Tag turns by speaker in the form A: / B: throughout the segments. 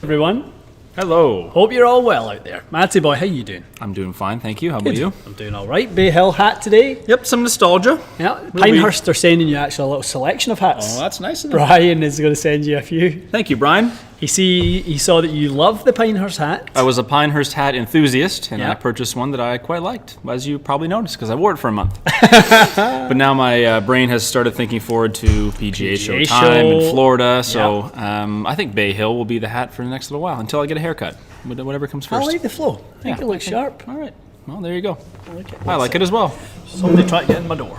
A: Everyone,
B: Hello.
A: hope you're all well out there. Matty boy, how you doing?
B: I'm doing fine, thank you. How about you?
A: I'm doing all right. Bay Hill hat today.
B: Yep, some nostalgia.
A: Yeah, Pinehurst are sending you actually a little selection of hats.
B: Oh, that's nice of them.
A: Brian is going to send you a few.
B: Thank you, Brian.
A: He saw that you love the Pinehurst hat.
B: I was a Pinehurst hat enthusiast, and
A: Yeah.
B: I purchased one that I quite liked, as you probably noticed, because I wore it for a month. But now my brain has started thinking forward to PGA Show time in Florida, so I think Bay Hill will be the hat for the next little while, until I get a haircut, whatever comes first.
A: I like the flow. I think it looks sharp.
B: All right, well, there you go.
A: I
B: I like it as well.
A: Somebody tried to get in my door.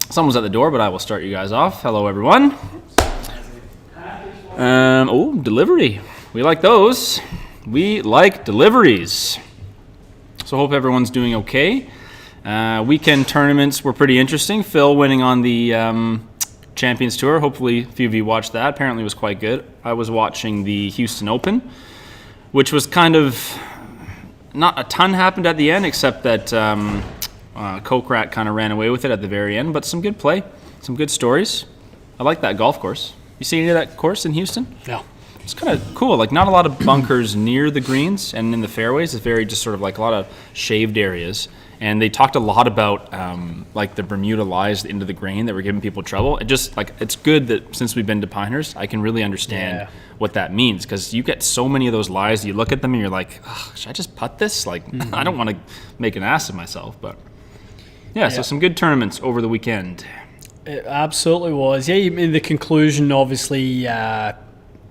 B: Someone's at the door, but I will start you guys off. Hello, everyone. Delivery. We like those. We like deliveries. So hope everyone's doing okay. Weekend tournaments were pretty interesting. Phil winning on the Champions Tour. Hopefully a few of you watched that. Apparently it was quite good. I was watching the Houston Open, which was kind of, not a ton happened at the end, except that Kokrat kind of ran away with it at the very end. But some good play, some good stories. I like that golf course. You see any of that course in Houston?
A: No.
B: It's kind of cool. Like, not a lot of bunkers near the greens and in the fairways. It's very just sort of like a lot of shaved areas. And they talked a lot about like the Bermuda lies into the grain that were giving people trouble. It just like, it's good that since we've been to Pinehurst, I can really understand what that means, because you get so many of those lies. You look at them and you're like, should I just putt this? Like, I don't want to make an ass of myself. But yeah, so some good tournaments over the weekend.
A: It absolutely was. Yeah, you mean the conclusion, obviously,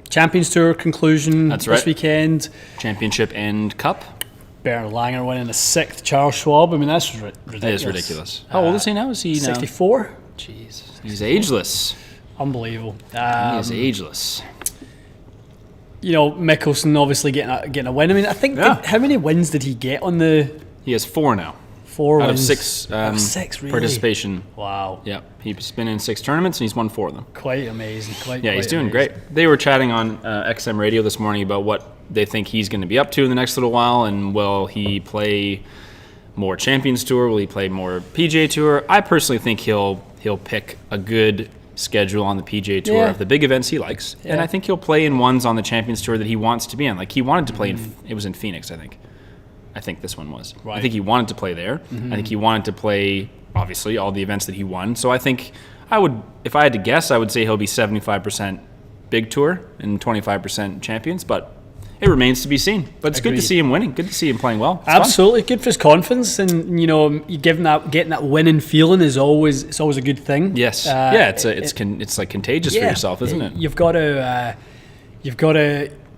A: Champions Tour conclusion this weekend.
B: Championship and Cup.
A: Bernard Langer winning the 6th. Charles Schwab. I mean, that's ridiculous.
B: That is ridiculous. How old is he now? Is he
A: 64?
B: Jeez. He's ageless.
A: Unbelievable.
B: He is ageless.
A: You know, Mickelson obviously getting a win. I mean, I think, how many wins did he get on the...
B: He has 4 now.
A: 4
B: out
A: wins.
B: Of 6
A: really?
B: participation.
A: Wow.
B: Yeah, he's been in 6 tournaments and he's won 4 of them.
A: Quite amazing.
B: He's doing great. They were chatting on XM Radio this morning about what they think he's going to be up to in the next little while, and will he play more Champions Tour? Will he play more PGA Tour? I personally think he'll pick a good schedule on the PGA Tour of the big events he likes, and I think he'll play in ones on the Champions Tour that he wants to be in. Like, he wanted to play it was in Phoenix, I think this one was. Right. I think he wanted to play there. I think he wanted to play, obviously, all the events that he won. So I think if I had to guess, I would say he'll be 75% big tour and 25% champions, but it remains to be seen. But it's good to see him winning. Good to see him playing well. It's
A: absolutely fun. Good for his confidence, and you know, getting that winning feeling is always a good thing.
B: Yes. It's like contagious for yourself, isn't it?
A: You've got to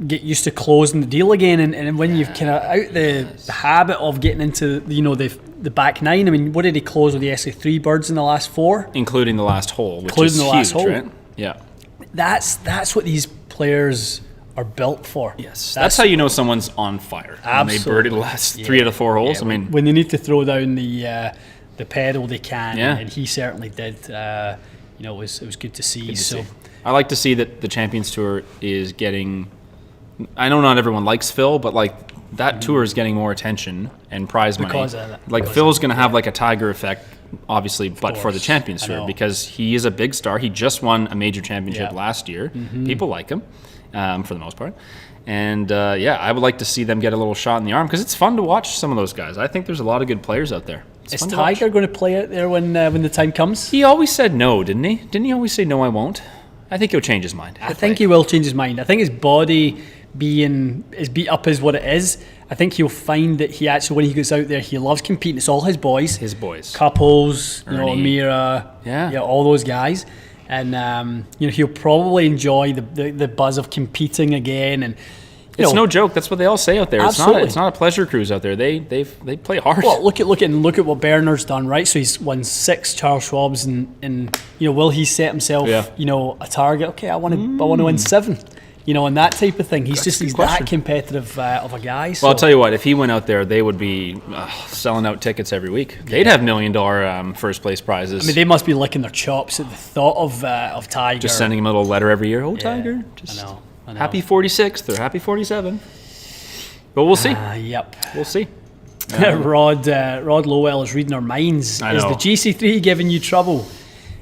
A: get used to closing the deal again, and when you've kind of out the habit of getting into the back 9. I mean, what did he close with the SA3 birds in the last 4?
B: Including the last hole, which is huge, right? Yeah.
A: That's what these players are built for.
B: Yes. That's how you know someone's on fire.
A: Absolutely.
B: When they birdied the last 3 out of 4 holes. I mean,
A: when they need to throw down the pedal, they can, and he certainly did. It was good to see.
B: I like to see that the Champions Tour is getting. I know not everyone likes Phil, but like that tour is getting more attention and prize money.
A: Because of that.
B: Like, Phil's going to have like a Tiger effect, obviously, but for the Champions Tour, because he is a big star. He just won a major championship last year. People like him for the most part. And I would like to see them get a little shot in the arm, because it's fun to watch some of those guys. I think there's a lot of good players out there.
A: Is Tiger going to play out there when the time comes?
B: He always said no, didn't he? Didn't he always say, no, I won't? I think he'll change his mind.
A: I think he will change his mind. I think his body being as beat up as what it is, I think he'll find that he actually, when he goes out there, he loves competing. It's all his boys. Couples, Ernie. All those guys. And, he'll probably enjoy the buzz of competing again. And
B: it's no joke. That's what they all say out there.
A: Absolutely.
B: It's not a pleasure cruise out there. They play hard.
A: Well, look at what Bernard's done, right? So he's won 6 Charles Schwabs, and will he set himself, a target? Okay, I want to win 7. And that type of thing. He's that competitive of a guy. So.
B: Well, I'll tell you what, if he went out there, they would be selling out tickets every week. They'd have $1 million first place prizes.
A: I mean, they must be licking their chops at the thought of Tiger.
B: Just sending him a little letter every year. Tiger.
A: I know.
B: Happy 46th or happy 47. But we'll see. We'll see.
A: Rod Lowell is reading our minds. Is the GC3 giving you trouble?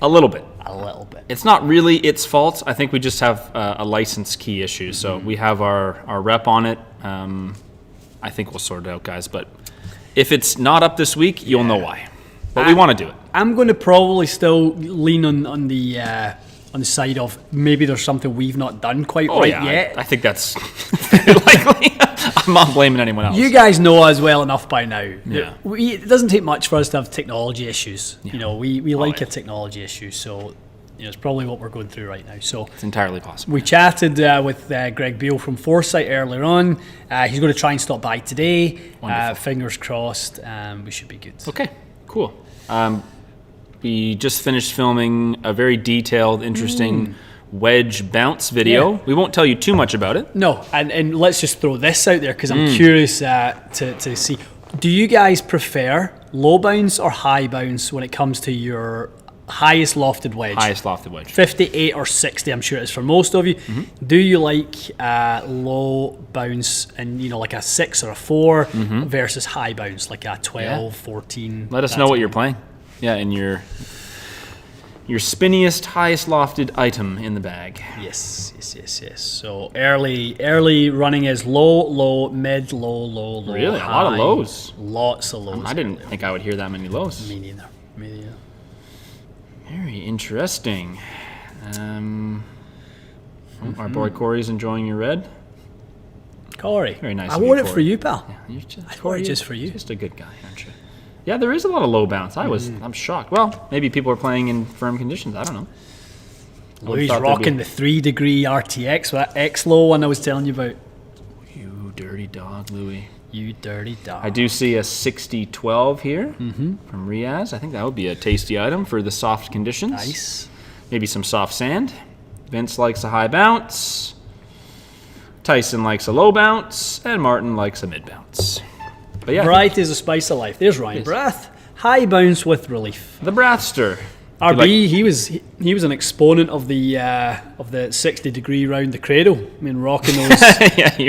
B: A little bit.
A: a little bit.
B: It's not really its fault. I think we just have a license key issue. So we have our rep on it. I think we'll sort it out, guys. But if it's not up this week, you'll know why. But we want to do it. I'm
A: going to probably still lean on the side of maybe there's something we've not done quite yet.
B: I think that's likely. I'm not blaming anyone else.
A: You guys know us well enough by now. Yeah. It doesn't take much for us to have technology issues. Yeah. You know, we like a technology issue, so it's probably what we're going through right now. So
B: it's entirely possible.
A: We chatted with Greg Beale from Foresight earlier on. He's going to try and stop by today. Fingers crossed. We should be good.
B: Okay, cool. We just finished filming a very detailed, interesting wedge bounce video. Yeah. We won't tell you too much about it.
A: No, and let's just throw this out there because I'm curious to see. Do you guys prefer low bounce or high bounce when it comes to your highest lofted wedge?
B: Highest lofted wedge.
A: 58 or 60, I'm sure it is for most of you. Mm-hmm. Do you like low bounce and, like a 6 or a 4 versus high bounce, like a 12, 14?
B: Let us know what you're playing. Yeah, and your spinniest, highest lofted item in the bag.
A: Yes. So early running is low, mid, low,
B: really?
A: High.
B: A lot of lows.
A: Lots of lows.
B: I didn't think I would hear that many lows.
A: Me neither.
B: Very interesting. Our boy Corey's enjoying your red.
A: Corey.
B: Very nice.
A: I wore it for you, pal.
B: Yeah,
A: I wore it just for you.
B: Just a good guy, aren't you? Yeah, there is a lot of low bounce. I'm shocked. Well, maybe people are playing in firm conditions. I don't know.
A: Louis rocking the 3-degree RTX, that X low one I was telling you about.
B: You dirty dog, Louis.
A: You dirty dog.
B: I do see a 60-12 here from Riaz. I think that would be a tasty item for the soft conditions.
A: Nice.
B: Maybe some soft sand. Vince likes a high bounce. Tyson likes a low bounce. And Martin likes a mid bounce. But yeah,
A: variety is a spice of life. There's Ryan Brath. High bounce with relief.
B: The Brathster.
A: RB, he was an exponent of the 60-degree round the cradle. I mean, rocking those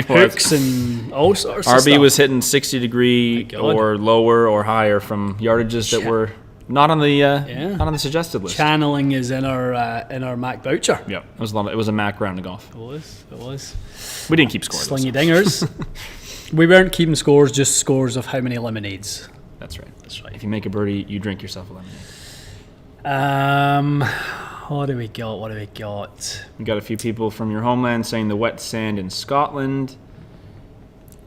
A: hooks and all sorts of stuff.
B: RB was hitting 60-degree or lower or higher from yardages that were not on the suggested list.
A: Channeling his inner Mac Boucher.
B: Yeah, it was a Mac round of golf.
A: It was.
B: We didn't keep score.
A: Slingy dingers. We weren't keeping scores, just scores of how many lemonades.
B: That's right. If you make a birdie, you drink yourself a lemonade.
A: What do we got?
B: We got a few people from your homeland saying the wet sand in Scotland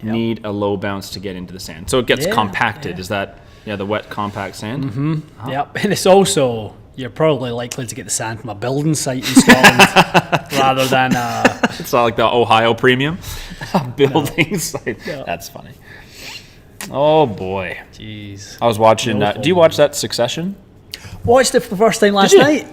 B: need a low bounce to get into the sand. So it gets compacted. Yeah. Is that the wet compact sand?
A: Mm-hmm. Uh-huh. Yep. And it's also, you're probably likely to get the sand from a building site in Scotland rather than
B: it's not like the Ohio premium building site. No. That's funny. Oh boy.
A: Jeez.
B: I was watching do you watch that Succession?
A: Watched it for the first time last night.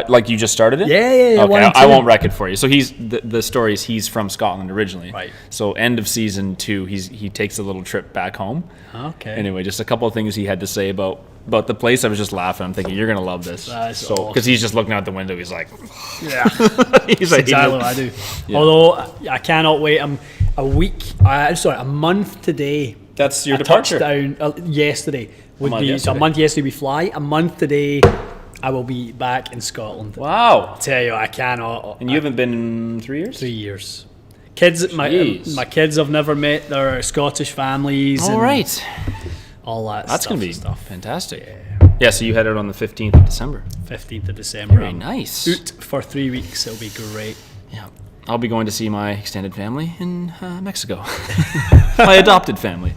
B: Like you just started it?
A: Yeah.
B: Okay, I won't wreck it for you. So he's the story is he's from Scotland originally.
A: Right.
B: So end of season 2, he takes a little trip back home.
A: Okay.
B: Anyway, just a couple of things he had to say about the place. I was just laughing. I'm thinking you're gonna love this.
A: That's awesome.
B: Because he's just looking out the window. He's like,
A: yeah. He's like, exactly what I do. Yeah. Although I cannot wait. I'm a month today.
B: That's your departure.
A: Touchdown yesterday. A month yesterday we fly. A month today, I will be back in Scotland.
B: Wow!
A: I tell you, I cannot.
B: And you haven't been in 3 years?
A: 3 years. Kids, my kids have never met their Scottish families.
B: All right.
A: All that.
B: That's
A: going
B: to be
A: stuff.
B: Fantastic. Yeah. So you headed on the 15th of December.
A: 15th of December.
B: Very nice.
A: Out for 3 weeks. It'll be great.
B: Yeah. I'll be going to see my extended family in Mexico. My adopted family.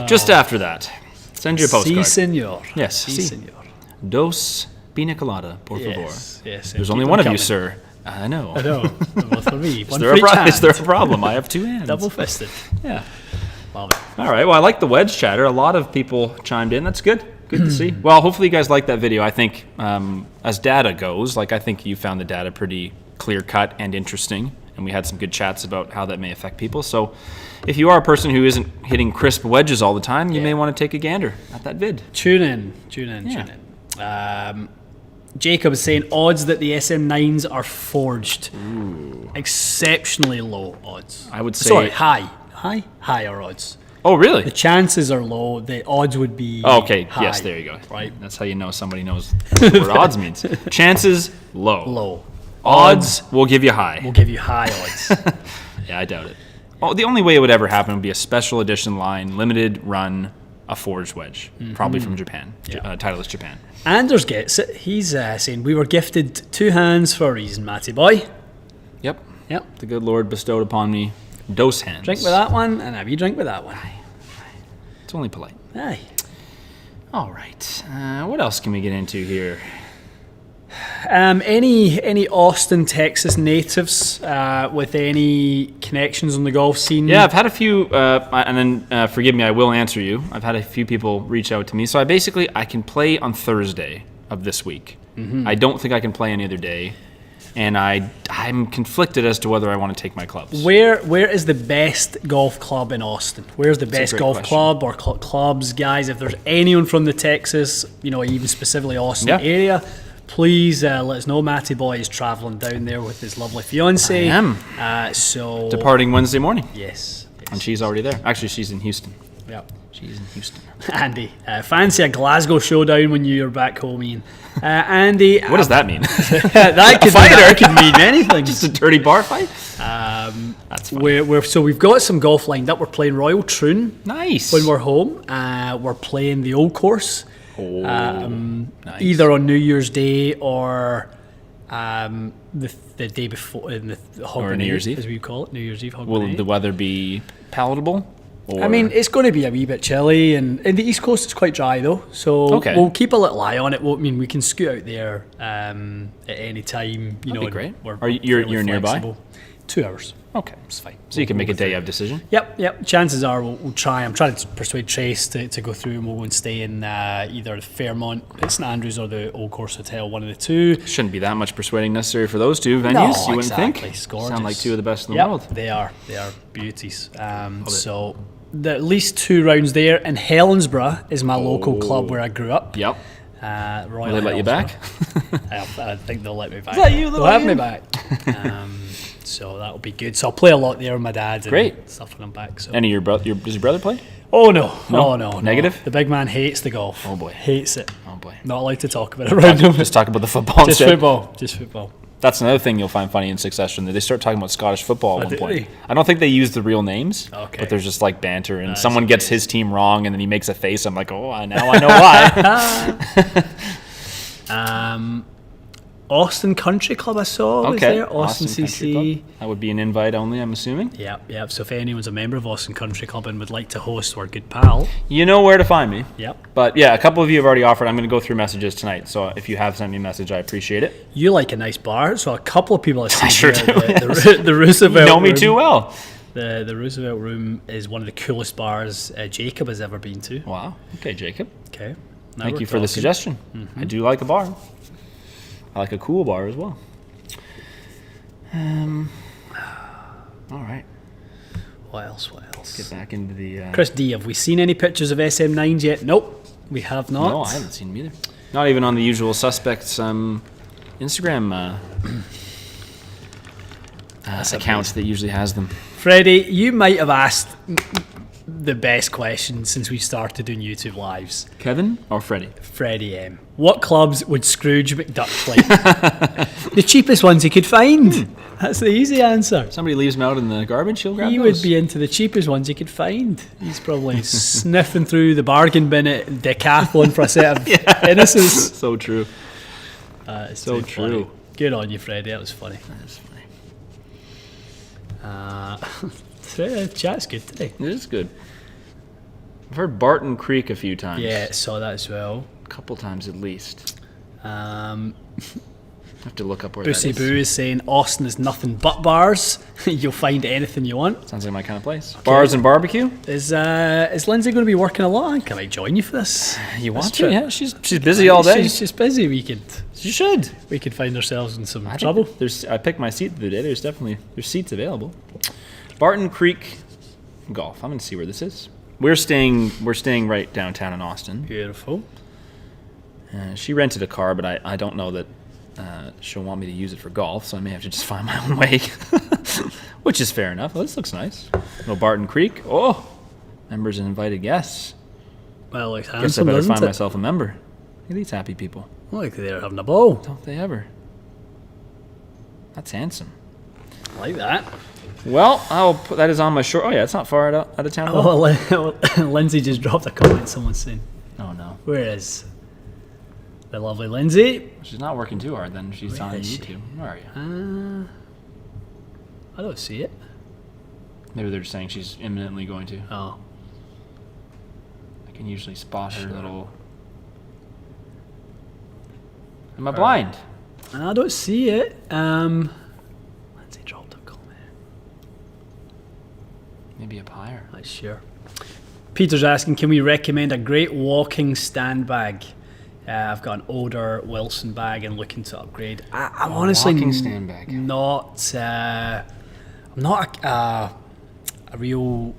B: Just after that, send your postcard.
A: Si, senor.
B: Yes.
A: Si, senor.
B: Dos pina colada, por favor.
A: Yes.
B: There's only one of you, sir. I know.
A: Both for me.
B: Is there a problem? I have 2 hands.
A: Double fisted.
B: Yeah.
A: Love it.
B: All right. Well, I like the wedge chatter. A lot of people chimed in. That's good. Good to see. Well, hopefully you guys like that video. I think as data goes, I think you found the data pretty clear cut and interesting. And we had some good chats about how that may affect people. So if you are a person who isn't hitting crisp wedges all the time, you may want to take a gander at that vid.
A: Tune in. Jacob is saying odds that the SM9s are forged.
B: Ooh.
A: Exceptionally low odds.
B: I would say...
A: Sorry, higher odds.
B: Oh, really?
A: The chances are low. The odds would be
B: okay.
A: high.
B: Yes, there you go.
A: Right.
B: That's how you know somebody knows what the word odds means. Chances, low.
A: Low.
B: Odds, we'll give you high.
A: We'll give you high odds.
B: Yeah, I doubt it. Oh, the only way it would ever happen would be a special edition line, limited run, a forged wedge, probably from Japan.
A: Yeah.
B: Titleist Japan.
A: Anders gets it. He's saying we were gifted 2 hands for a reason, Matty boy.
B: Yep.
A: Yep.
B: The good Lord bestowed upon me dose hands.
A: Drink with that one, and have you drink with that one.
B: It's only polite.
A: Aye.
B: All right. What else can we get into here?
A: Any Austin, Texas natives with any connections on the golf scene?
B: Yeah, I've had a few, and then forgive me, I will answer you. I've had a few people reach out to me. So I can play on Thursday of this week. Mm-hmm. I don't think I can play any other day. And I'm conflicted as to whether I want to take my clubs.
A: Where is the best golf club in Austin? Where's the best golf club or clubs, guys? If there's anyone from the Texas, even specifically Austin area, please let us know. Matty boy is traveling down there with his lovely fiance.
B: I am.
A: So
B: departing Wednesday morning.
A: Yes.
B: And she's already there. Actually, she's in Houston.
A: Yep.
B: She's in Houston.
A: Andy, fancy a Glasgow Showdown when you're back home, Ian. Andy,
B: what does that mean?
A: that could mean anything.
B: Just a dirty bar fight.
A: That's fine. So we've got some golf lined up. We're playing Royal Troon.
B: Nice.
A: When we're home, we're playing the Old Course.
B: Oh, nice.
A: Either on New Year's Day or the day before, the
B: or New Year's Eve,
A: as we call it, New Year's Eve.
B: Will the weather be palatable?
A: I mean, it's going to be a wee bit chilly, and in the East Coast it's quite dry though. So we'll keep a little eye on it. We can scoot out there at any time.
B: That'd be great.
A: You're
B: nearby?
A: 2 hours.
B: Okay,
A: it's fine.
B: So you can make a day of decision.
A: Yep. Chances are we'll try. I'm trying to persuade Trace to go through, and we'll go and stay in either Fairmont at St Andrews or the Old Course Hotel, one of the two.
B: Shouldn't be that much persuading necessary for those two venues.
A: No,
B: you wouldn't think.
A: Sound
B: like two of the best in the world.
A: They are beauties. So at least 2 rounds there. And Helensburgh is my local club where I grew up.
B: Yep.
A: Royal
B: Will they let you back?
A: I think they'll let me back.
B: Is that you?
A: They'll have me back. So that'll be good. So I'll play a lot there with my dad and stuff when I'm back. So.
B: Any of does your brother play?
A: Oh no.
B: Negative?
A: The big man hates the golf.
B: Oh boy.
A: Hates it.
B: Oh boy.
A: Not allowed to talk about it around him.
B: Just talk about the football.
A: Just football.
B: That's another thing you'll find funny in Succession. They start talking about Scottish football at one point. I don't think they use the real names, but there's just like banter, and someone gets his team wrong, and then he makes a face. I'm like, now I know why.
A: Austin Country Club I saw was there. Austin CC.
B: That would be an invite only, I'm assuming.
A: Yep. So if anyone's a member of Austin Country Club and would like to host or a good pal,
B: you know where to find me.
A: Yep.
B: But yeah, a couple of you have already offered. I'm going to go through messages tonight. So if you have sent me a message, I appreciate it.
A: You like a nice bar, so a couple of people have seen
B: I sure do.
A: The Roosevelt.
B: You know me too well.
A: The Roosevelt Room is one of the coolest bars Jacob has ever been to.
B: Wow. Okay, Jacob.
A: Okay.
B: Thank you for the suggestion. Mm-hmm. I do like a bar. I like a cool bar as well. All right.
A: What else?
B: Let's get back into the...
A: Chris D, have we seen any pictures of SM9s yet? Nope, we have not.
B: No, I haven't seen them either. Not even on the usual suspects Instagram account that usually has them.
A: Freddie, you might have asked the best question since we started doing YouTube lives.
B: Kevin or Freddie?
A: Freddie M. What clubs would Scrooge McDuck play? The cheapest ones he could find. That's the easy answer.
B: Somebody leaves him out in the garbage, he'll grab
A: those. He would be into the cheapest ones he could find. He's probably sniffing through the bargain bin at Decathlon for a set of Innises.
B: So true.
A: It's so true. Funny. Good on you, Freddie. That was funny. Chat's good today.
B: It is good. I've heard Barton Creek a few times.
A: Yeah, saw that as well.
B: A couple times at least. I have to look up where that is.
A: Boosie Boo is saying Austin is nothing but bars. You'll find anything you want.
B: Sounds like my kind of place. Okay. Bars and barbecue.
A: Is Lindsay going to be working a lot? Can I join you for this?
B: You want to? Yeah, she's busy all day.
A: She's busy.
B: You should.
A: We could find ourselves in some trouble.
B: I picked my seat the other day. There's seats available. Barton Creek Golf. I'm going to see where this is. We're staying right downtown in Austin.
A: Beautiful.
B: She rented a car, but I don't know that she'll want me to use it for golf, so I may have to just find my own way, which is fair enough. Oh, this looks nice. Little Barton Creek. Oh, Members and invited guests.
A: Well, like
B: Guess I
A: handsome,
B: better
A: doesn't
B: find
A: it?
B: myself a member. Look at these happy people.
A: Look, they're having a ball.
B: Don't they ever? That's handsome.
A: I like that.
B: Well, I'll put that is on my short. Oh yeah, it's not far out of town at all.
A: Oh, Lindsay just dropped a comment. Someone's saying,
B: Oh no,
A: "Where is the lovely Lindsay?"
B: she's not working too hard. Then she's
A: Where
B: on
A: is she?
B: YouTube. Where are you?
A: I don't see it.
B: Maybe they're just saying she's imminently going to.
A: Oh,
B: I can usually spot her little. Am I blind?
A: I don't see it. Lindsay dropped a comment.
B: Maybe up higher.
A: Not sure. Peter's asking, can we recommend a great walking stand bag? I've got an older Wilson bag and looking to upgrade. I'm honestly
B: walking stand bag.
A: not. I'm not a real,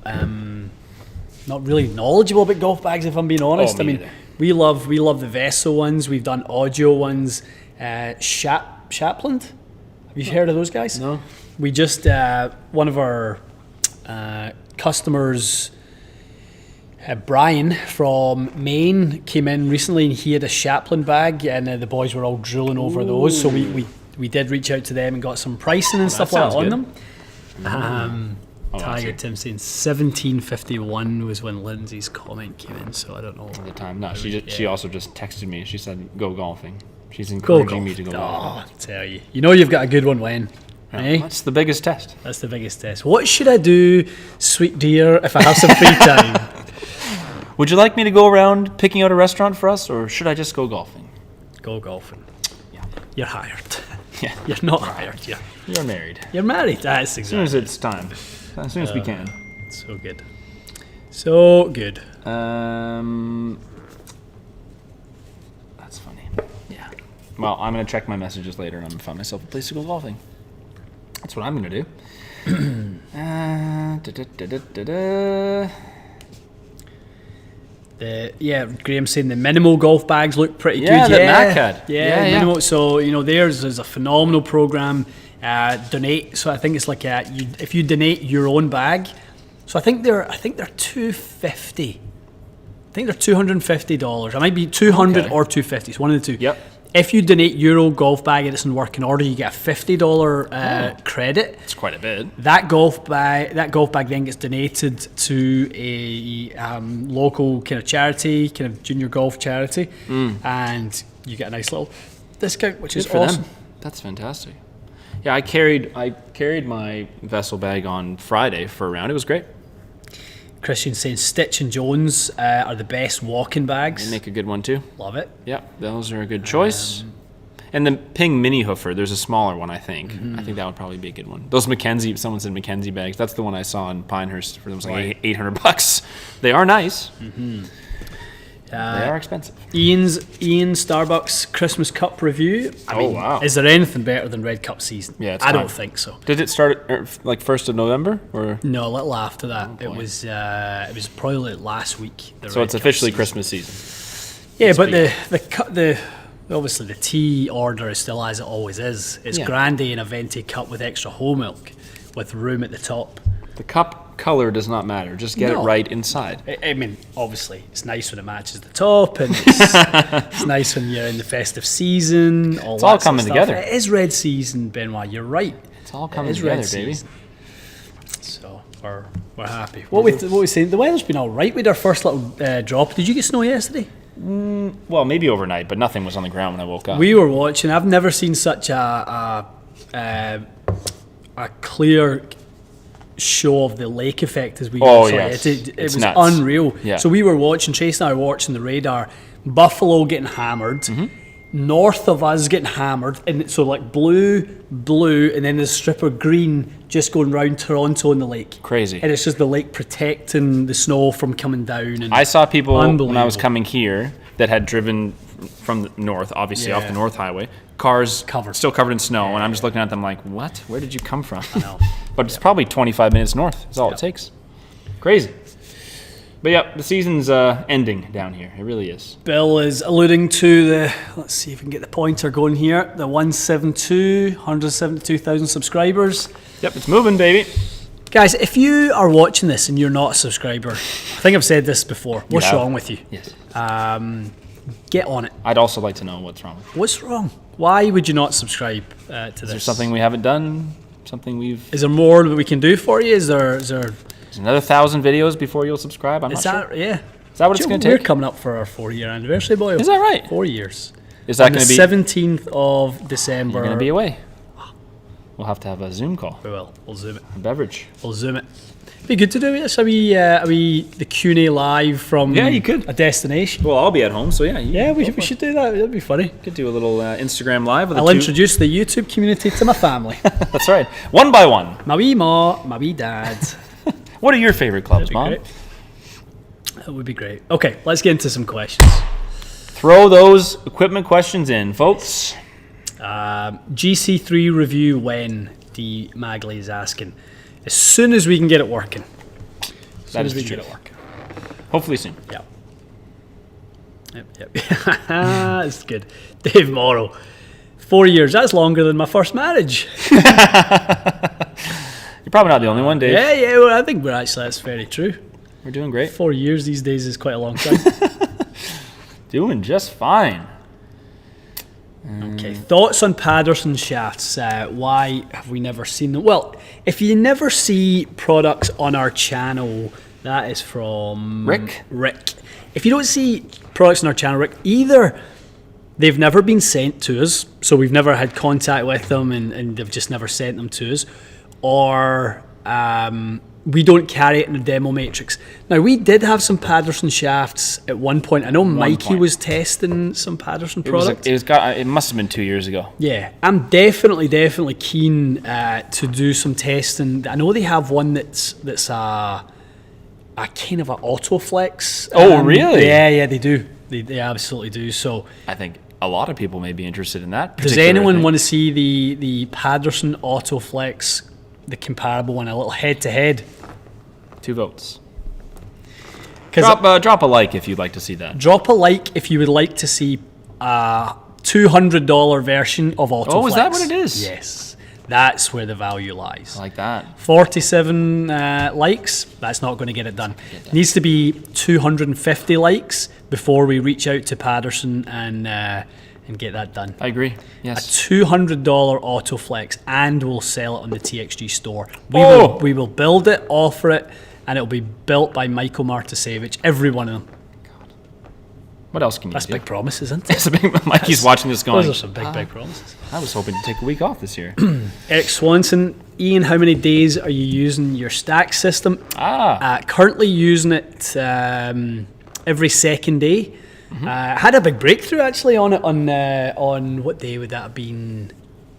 A: not really knowledgeable about golf bags. If I'm being honest,
B: me
A: I mean,
B: neither.
A: we love the Vessel ones. We've done audio ones. Shapland. Have you heard of those guys?
B: No.
A: We just one of our customers. Brian from Maine came in recently and he had a Shapland bag and the boys were all drooling over those, so we did reach out to them and got some pricing and stuff like that on them. Tiger Tim saying 1751 was when Lindsay's comment came in, so I don't know.
B: At the time, no, she also just texted me. She said, "Go golfing." She's encouraging me to go golfing.
A: I tell you, you know you've got a good one, Wayne.
B: Yeah,
A: Eh?
B: that's the biggest test.
A: That's the biggest test. What should I do, sweet dear, if I have some free time?
B: Would you like me to go around picking out a restaurant for us, or should I just go golfing?
A: Go golfing.
B: Yeah.
A: You're hired.
B: Yeah.
A: You're not hired.
B: You're married.
A: You're married. That's
B: As soon
A: exactly.
B: as it's time. As soon as we can.
A: So good. So good.
B: That's funny. Yeah. Well, I'm going to check my messages later and I'm going to find myself a place to go golfing. That's what I'm going to do.
A: Graham's saying the minimal golf bags look pretty good.
B: Yeah, that Mac had.
A: Yeah, minimal. So theirs is a phenomenal program. Donate. So I think it's like if you donate your own bag. So I think they're $250. I think they're $250. It might be $200 or $250. It's one of the two.
B: Yep.
A: If you donate your own golf bag and it's in working order, you get a $50 credit.
B: It's quite a bit.
A: That golf bag then gets donated to a local kind of charity, kind of junior golf charity, and you get a nice little discount, which is awesome.
B: Them. That's fantastic. Yeah, I carried my Vessel bag on Friday for a round. It was great.
A: Christian's saying Stitch and Jones are the best walking bags.
B: They make a good one too.
A: Love it.
B: Yeah, those are a good choice. And the Ping Mini Hoofer, there's a smaller one, I think. I think that would probably be a good one. Those Mackenzie, someone said Mackenzie bags. That's the one I saw in Pinehurst for them. It was like $800. They are nice. They are expensive.
A: Ian Starbucks Christmas Cup review. I mean,
B: wow.
A: Is there anything better than Red Cup season?
B: Yeah, it's
A: I
B: time.
A: don't think so.
B: Did it start like 1st of November? Or?
A: No, a little after that. It was probably like last week.
B: So it's officially Christmas season.
A: Yeah, but the obviously the tea order is still as it always is. It's grande in a venti cup with extra whole milk, with room at the top.
B: The cup color does not matter. Just get it right inside.
A: I mean, obviously, it's nice when it matches the top, and it's nice when you're in the festive season. It's
B: all coming together.
A: It is red season, Benoit. You're right.
B: It's all coming together, baby.
A: So we're happy. What we saying? The weather's been all right with our first little drop. Did you get snow yesterday?
B: Well, maybe overnight, but nothing was on the ground when I woke up.
A: We were watching. I've never seen such a clear show of the lake effect as we
B: saw.
A: Yes. It was
B: nuts.
A: unreal.
B: Yeah.
A: So we were watching, Chase and I were watching the radar, Buffalo getting hammered, north of us getting hammered, and so like blue, and then there's a strip of green just going round Toronto in the lake.
B: Crazy.
A: And it's just the lake protecting the snow from coming down. And
B: I saw people when I was coming here that had driven from the north, obviously off the North Highway, cars still covered in snow, and I'm just looking at them like, what? Where did you come from?
A: I know.
B: But it's probably 25 minutes north. That's all it takes. Crazy. But yeah, the season's ending down here. It really is.
A: Bill is alluding to let's see if we can get the pointer going here, the 172,000 subscribers.
B: Yep, it's moving, baby.
A: Guys, if you are watching this and you're not a subscriber, I think I've said this before. What's wrong with you?
B: Yes.
A: Get on it.
B: I'd also like to know what's wrong with you.
A: What's wrong? Why would you not subscribe to this?
B: Is there something we haven't done? Something we've...
A: Is there more that we can do for you? Is there
B: another 1,000 videos before you'll subscribe? I'm not sure.
A: Yeah.
B: Is that what it's going to take?
A: We're coming up for our 4-year anniversary, boy.
B: Is that right?
A: 4 years.
B: Is that going to be...
A: 17th of December.
B: You're going to be away. We'll have to have a Zoom call.
A: We will. We'll Zoom it.
B: A beverage.
A: We'll Zoom it. Be good to do this. Are we the Q&A live from
B: you could.
A: A destination?
B: Well, I'll be at home, so yeah.
A: We should do that. That'd be funny.
B: Could do a little Instagram live. With
A: I'll introduce the YouTube community to my family.
B: That's right. One by one.
A: My wee ma, my wee dad.
B: What are your favorite clubs, Mom?
A: Great. That would be great. Okay, let's get into some questions.
B: Throw those equipment questions in, folks.
A: GC3 review when? D. Magley is asking. As soon as we can get it working.
B: That is the truth. Hopefully soon.
A: Yep. That's good. Dave Morrow. 4 years. That's longer than my first marriage.
B: You're probably not the only one, Dave.
A: Yeah. Well, I think that's very true.
B: We're doing great.
A: 4 years these days is quite a long time.
B: Doing just fine.
A: Okay, thoughts on Patterson shafts? Why have we never seen them? Well, if you never see products on our channel, that is from
B: Rick.
A: If you don't see products on our channel, Rick, either they've never been sent to us, so we've never had contact with them and they've just never sent them to us, or we don't carry it in a demo matrix. Now, we did have some Patterson shafts at one point. I know Mikey was testing some Patterson products.
B: It must have been 2 years ago.
A: Yeah, I'm definitely keen to do some testing. I know they have one that's a kind of an Autoflex.
B: Oh, really?
A: Yeah, they do. They absolutely do. So
B: I think a lot of people may be interested in that.
A: Does anyone want to see the Patterson Autoflex, the comparable one, a little head-to-head?
B: 2 votes. Drop a like if you'd like to see that.
A: Drop a like if you would like to see a $200 version of Autoflex.
B: Oh, is that what it is?
A: Yes. That's where the value lies.
B: I like that.
A: 47 likes, that's not going to get it done. Needs to be 250 likes before we reach out to Patterson and get that done.
B: I agree. Yes.
A: A $200 Autoflex, and we'll sell it on the TXG store. We will build it, offer it, and it'll be built by Michael Martusevich, every one of them.
B: God. What else can you do?
A: That's big promises, isn't it?
B: Mikey's watching this going.
A: Those are some big promises.
B: I was hoping to take a week off this year.
A: Eric Swanson, Ian, how many days are you using your stack system? Currently using it every second day. Had a big breakthrough actually on it on what day would that have been?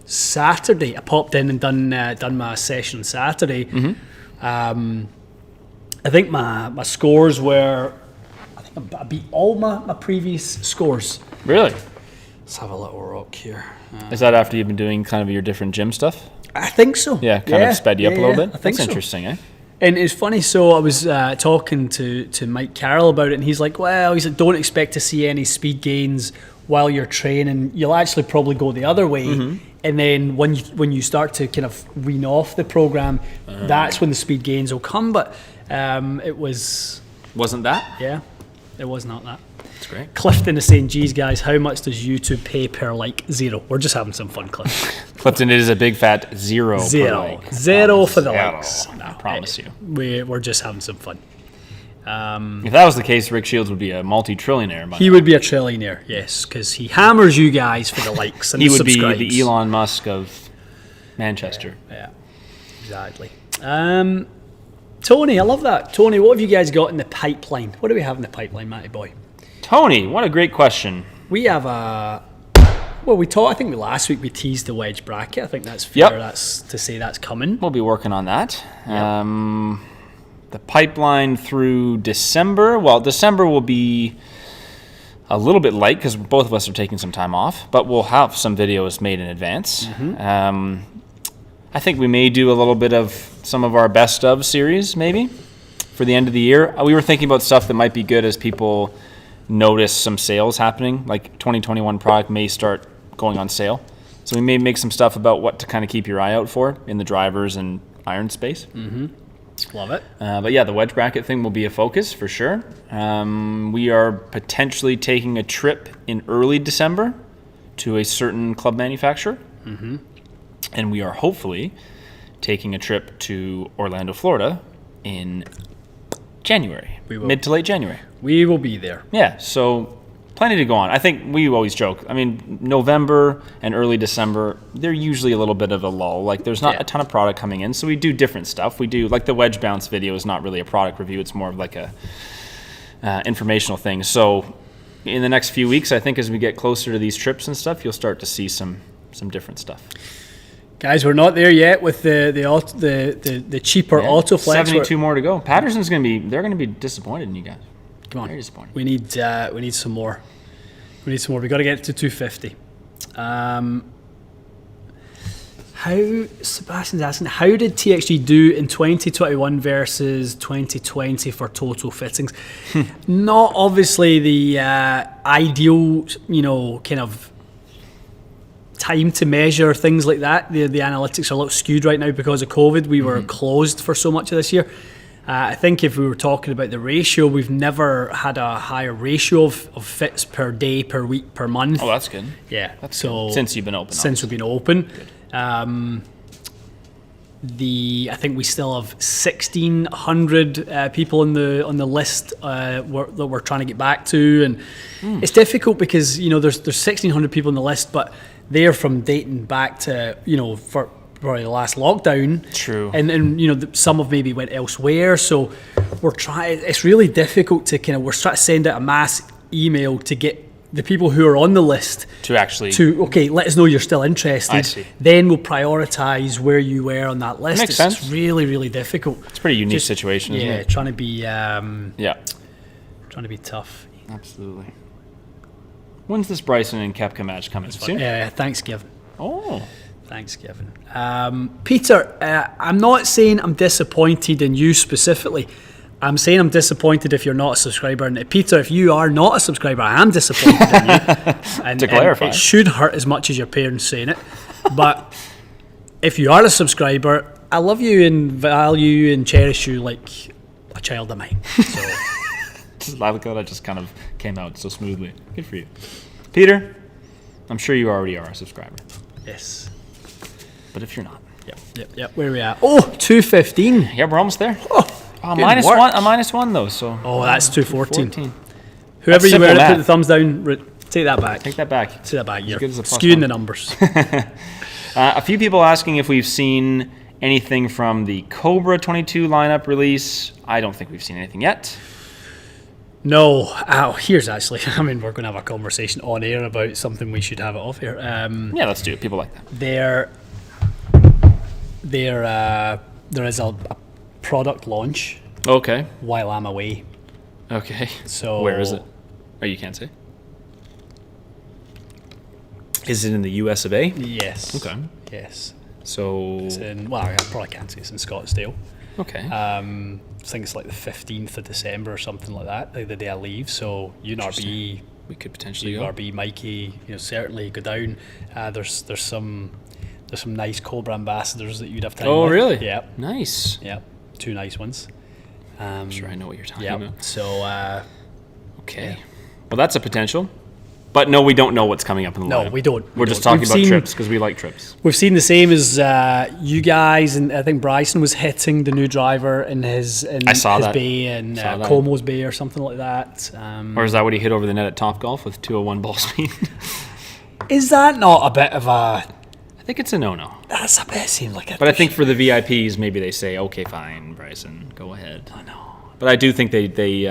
A: Saturday. I popped in and done my session Saturday. I think my scores were, I beat all my previous scores.
B: Really?
A: Let's have a little look here.
B: Is that after you've been doing kind of your different gym stuff?
A: I think so.
B: Yeah, kind of sped you up a little bit?
A: I think
B: That's interesting, eh?
A: And it's funny, so I was talking to Mike Carroll about it, and he's like, don't expect to see any speed gains while you're training. You'll actually probably go the other way. And then when you start to kind of wean off the program, that's when the speed gains will come. But it was...
B: Wasn't that?
A: Yeah, it was not that.
B: That's great.
A: Clifton is saying, geez, guys, how much does YouTube pay per like? 0. We're just having some fun, Clifton.
B: Clifton, it is a big fat 0 per like.
A: 0 for the likes.
B: No, I promise you.
A: We're just having some fun.
B: If that was the case, Rick Shields would be a multi-trillionaire.
A: He would be a trillionaire, yes, because he hammers you guys for the likes and
B: he
A: the
B: would
A: subscribes.
B: be the Elon Musk of Manchester.
A: Yeah, exactly. Tony, I love that. Tony, what have you guys got in the pipeline? What do we have in the pipeline, Matty boy?
B: Tony, what a great question.
A: We have I think last week we teased the wedge bracket. I think that's fair.
B: Yep.
A: That's to say that's coming.
B: We'll be working on that.
A: Yep.
B: The pipeline through December. Well, December will be a little bit light because both of us are taking some time off, but we'll have some videos made in advance. I think we may do a little bit of some of our best of series maybe for the end of the year. We were thinking about stuff that might be good as people notice some sales happening, like 2021 product may start going on sale. So we may make some stuff about what to kind of keep your eye out for in the drivers and iron space.
A: Love it.
B: But yeah, the wedge bracket thing will be a focus for sure. We are potentially taking a trip in early December to a certain club manufacturer. Mm-hmm. And we are hopefully taking a trip to Orlando, Florida in January. Mid to late January.
A: We will be there.
B: Yeah, so plenty to go on. I think we always joke. I mean, November and early December, they're usually a little bit of a lull. Like, there's not a ton of product coming in, so we do different stuff. We do, like, the wedge bounce video is not really a product review. It's more of like a informational thing. So in the next few weeks, I think as we get closer to these trips and stuff, you'll start to see some different stuff.
A: Guys, we're not there yet with the cheaper Autoflex.
B: 72 more to go. Patterson's they're gonna be disappointed in you guys.
A: Come on,
B: very disappointed.
A: We need some more. We got to get to 250. Sebastian's asking, how did TXG do in 2021 versus 2020 for total fittings? Not obviously the ideal, kind of time to measure things like that. The analytics are a little skewed right now because of COVID. We were closed for so much of this year. I think if we were talking about the ratio, we've never had a higher ratio of fits per day, per week, per month.
B: Oh, that's good.
A: Yeah.
B: That's good. Since you've been open.
A: Since we've been open. I think we still have 1,600 people on the list that we're trying to get back to, and it's difficult because there's 1,600 people on the list, but they're from dating back to for probably the last lockdown.
B: True.
A: And some have maybe went elsewhere, so we're trying. It's really difficult to we're trying to send out a mass email to get the people who are on the list
B: to
A: let us know you're still interested.
B: I see.
A: Then we'll prioritize where you were on that list.
B: Makes sense.
A: It's really, really difficult.
B: It's a pretty unique situation, isn't it?
A: Trying to be trying to be tough.
B: Absolutely. When's this Bryson and Koepka match coming? Soon?
A: Thanksgiving.
B: Oh.
A: Thanksgiving. Peter, I'm not saying I'm disappointed in you specifically. I'm saying I'm disappointed if you're not a subscriber. And Peter, if you are not a subscriber, I am disappointed in you. And,
B: to clarify.
A: It should hurt as much as your parents saying it. But if you are a subscriber, I love you and value and cherish you like a child of mine. So
B: I like that just kind of came out so smoothly. Good for you. Peter, I'm sure you already are a subscriber.
A: Yes.
B: But if you're not.
A: Yep. Where are we at? Oh, 215.
B: Yeah, we're almost there.
A: Oh,
B: minus one though. So.
A: Oh, that's 214. Whoever you were, put the thumbs down. Take that back.
B: Take that back.
A: Take that back. You're
B: good as a
A: skewing the numbers.
B: A few people asking if we've seen anything from the Cobra 22 lineup release. I don't think we've seen anything yet.
A: No. Here's actually. I mean, we're going to have a conversation on air about something we should have it off here.
B: Yeah, let's do it. People like that.
A: There is a product launch.
B: Okay.
A: While I'm away.
B: Okay.
A: So
B: where is it? Oh, you can't say. Is it in the US of A?
A: Yes.
B: Okay.
A: Yes.
B: So
A: it's in, I probably can't say it's in Scottsdale.
B: Okay.
A: I think it's like the 15th of December or something like that, like the day I leave. So UNRB,
B: we could potentially
A: UNRB, Mikey, certainly go down. There's some nice Cobra ambassadors that you'd have time with.
B: Oh, really?
A: Yeah.
B: Nice.
A: Yeah. 2 nice ones.
B: I'm sure I know what you're talking about.
A: So,
B: okay. Yeah. Well, that's a potential. But no, we don't know what's coming up in the lineup.
A: No, we don't.
B: We're just talking about trips because we like trips.
A: We've seen the same as you guys, and I think Bryson was hitting the new driver in his bay and Como's bay or something like that.
B: Or is that what he hit over the net at Topgolf with 201 ball speed?
A: Is that not a bit of a...
B: I think it's a no-no.
A: That's a bit seems like it.
B: But I think for the VIPs, maybe they say, okay, fine, Bryson, go ahead.
A: I know.
B: But I do think they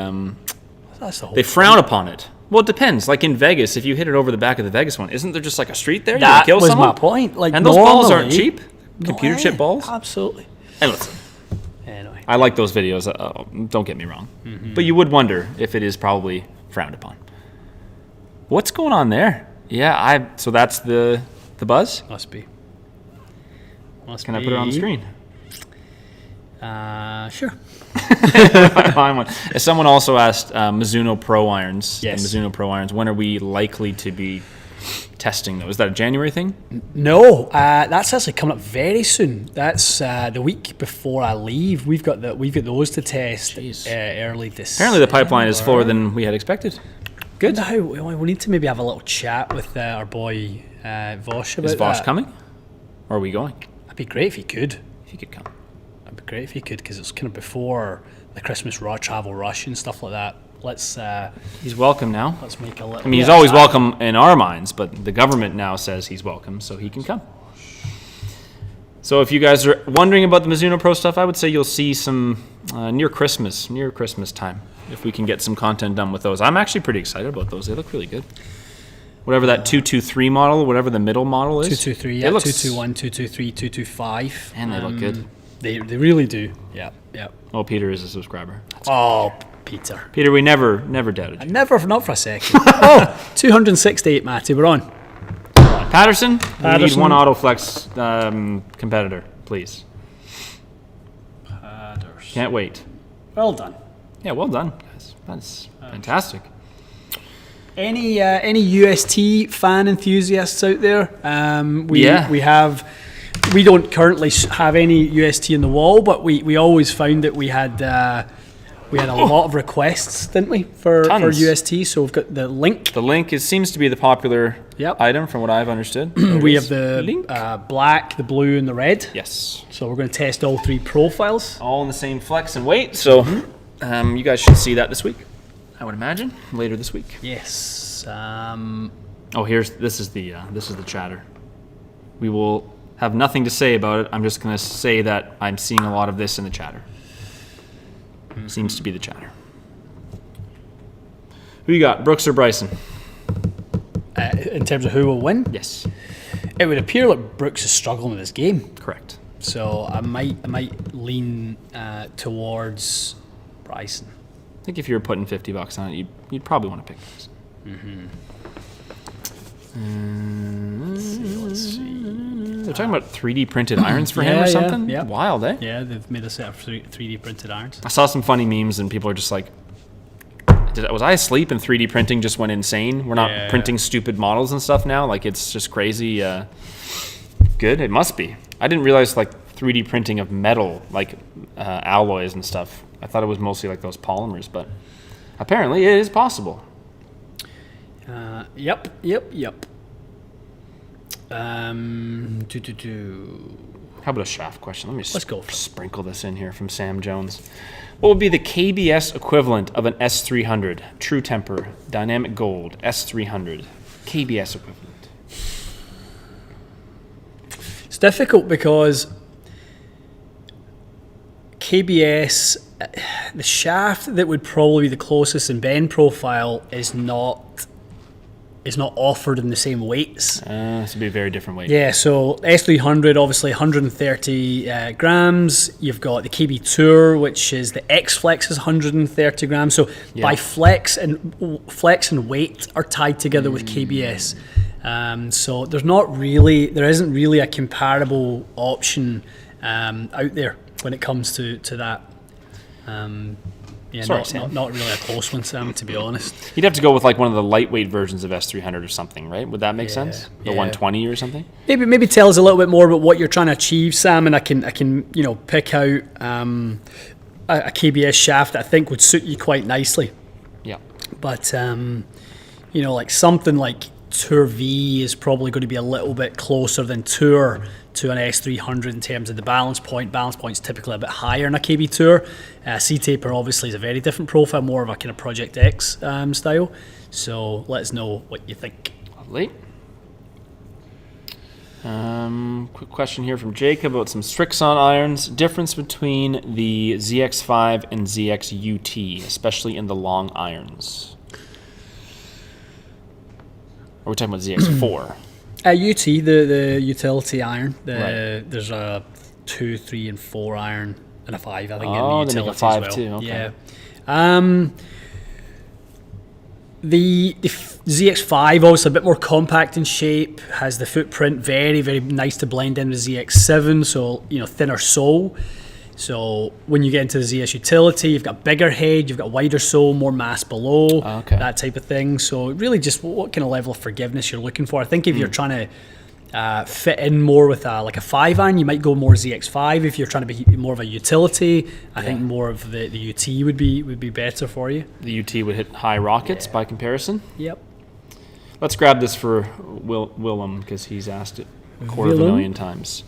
B: frown upon it. Well, it depends. Like in Vegas, if you hit it over the back of the Vegas one, isn't there just like a street there?
A: That was my point. Like,
B: and those balls aren't cheap. Computer chip balls.
A: Absolutely.
B: And listen,
A: anyway,
B: I like those videos. Don't get me wrong, but you would wonder if it is probably frowned upon. What's going on there? Yeah, so that's the buzz.
A: Must be.
B: Can I put it on the screen?
A: Sure.
B: Find one. Someone also asked Mizuno Pro Irons.
A: Yes.
B: The Mizuno Pro Irons. When are we likely to be testing though? Is that a January thing?
A: No, that's actually coming up very soon. That's the week before I leave. We've got those to test early December.
B: Apparently the pipeline is fuller than we had expected. Good.
A: Now, we need to maybe have a little chat with our boy Vosh about that.
B: Is Vosh coming? Or are we going?
A: It'd be great if he could.
B: If he could come.
A: It'd be great if he could, because it's kind of before the Christmas travel rush and stuff like that.
B: He's welcome now.
A: Let's make a little.
B: I mean, he's always welcome in our minds, but the government now says he's welcome, so he can come. So if you guys are wondering about the Mizuno Pro stuff, I would say you'll see some near Christmas time, if we can get some content done with those. I'm actually pretty excited about those. They look really good. Whatever that 223 model, whatever the middle model is.
A: 223, yeah. 221, 223, 225.
B: And they look good.
A: They really do. Yeah.
B: Oh, Peter is a subscriber.
A: Peter.
B: Peter, we never doubted you.
A: Not for a second. 268, Matty, we're on.
B: Patterson, we need one Autoflex competitor, please.
A: Patterson.
B: Can't wait.
A: Well done.
B: Yeah, well done, guys. That's fantastic.
A: Any UST fan enthusiasts out there? We don't currently have any UST in the wall, but we always found that we had a lot of requests, didn't we, for UST? So we've got the link.
B: The link seems to be the popular item, from what I've understood.
A: We have the black, the blue, and the red.
B: Yes.
A: So we're going to test all three profiles.
B: All in the same flex and weight. So you guys should see that this week, I would imagine, later this week.
A: Yes.
B: This is the chatter. We will have nothing to say about it. I'm just going to say that I'm seeing a lot of this in the chatter. Seems to be the chatter. Who you got, Brooks or Bryson?
A: In terms of who will win?
B: Yes.
A: It would appear like Brooks is struggling with his game.
B: Correct.
A: So I might lean towards Bryson.
B: I think if you were putting $50 on it, you'd probably want to pick this.
A: Let's see.
B: They're talking about 3D printed irons for him or something?
A: Yeah.
B: Wild, eh?
A: Yeah, they've made a set of 3D printed irons.
B: I saw some funny memes and people are just like, was I asleep and 3D printing just went insane? We're not printing stupid models and stuff now? Like, it's just crazy. Good? It must be. I didn't realize, like, 3D printing of metal, like alloys and stuff. I thought it was mostly like those polymers, but apparently it is possible.
A: Yep.
B: How about a shaft question? Let's go. Sprinkle this in here from Sam Jones. What would be the KBS equivalent of an S300 True Temper Dynamic Gold S300 KBS equivalent?
A: It's difficult because KBS, the shaft that would probably be the closest in bend profile is not offered in the same weights.
B: This would be a very different weight.
A: Yeah, so S300, obviously 130 grams. You've got the KB Tour, which is the X Flex is 130 grams. So by flex and weight are tied together with KBS. So there isn't really a comparable option out there when it comes to that. Not really a close one, Sam, to be honest.
B: You'd have to go with like one of the lightweight versions of S300 or something, right? Would that make sense? The 120 or something?
A: Maybe tell us a little bit more about what you're trying to achieve, Sam, and I can pick out a KBS shaft that I think would suit you quite nicely.
B: Yeah.
A: But like something like Tour V is probably going to be a little bit closer than Tour to an S300 in terms of the balance point. Balance point's typically a bit higher in a KB Tour. C-Taper obviously is a very different profile, more of a kind of Project X style. So let us know what you think.
B: Lovely. Quick question here from Jacob about some Strixon irons. Difference between the ZX5 and ZXUT, especially in the long irons. Are we talking about ZX4?
A: UT, the utility iron.
B: Right.
A: There's a 2, 3, and 4 iron and a 5, I think, in the
B: they
A: utility
B: make a 5
A: as well.
B: too. Okay.
A: Yeah. The ZX5 also a bit more compact in shape, has the footprint very, very nice to blend in with ZX7, so thinner sole. So when you get into the ZS Utility, you've got a bigger head, you've got a wider sole, more mass below, that type of thing. So really just what kind of level of forgiveness you're looking for. I think if you're trying to fit in more with like a 5-iron, you might go more ZX5. If you're trying to be more of a utility, I think more of the UT would be better for you.
B: The UT would hit high rockets by comparison?
A: Yep.
B: Let's grab this for Willem because he's asked it a quarter of a million times.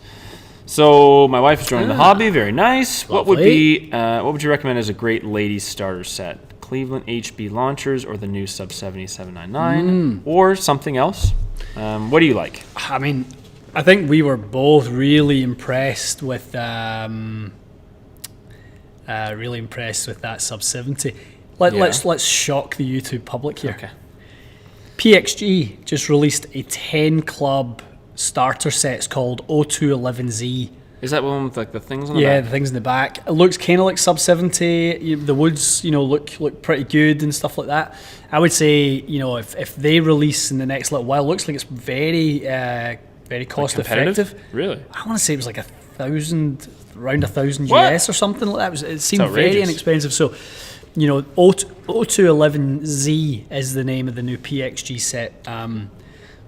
B: So my wife is joining the hobby. Very nice.
A: Lovely.
B: What would you recommend as a great ladies starter set? Cleveland HB launchers or the new Sub 7799 or something else? What do you like?
A: I mean, I think we were both really impressed with that Sub 70. Let's shock the YouTube public here.
B: Okay.
A: PXG just released a 10 club starter set. It's called 0211Z.
B: Is that one with like the things on the back?
A: Yeah, the things in the back. It looks kind of like Sub 70. The woods, look pretty good and stuff like that. I would say, if they release in the next little while, it looks like it's very, very cost effective.
B: Really?
A: I want to say it was like around 1,000 US or something like that. It seemed very inexpensive. So, 0211Z is the name of the new PXG set.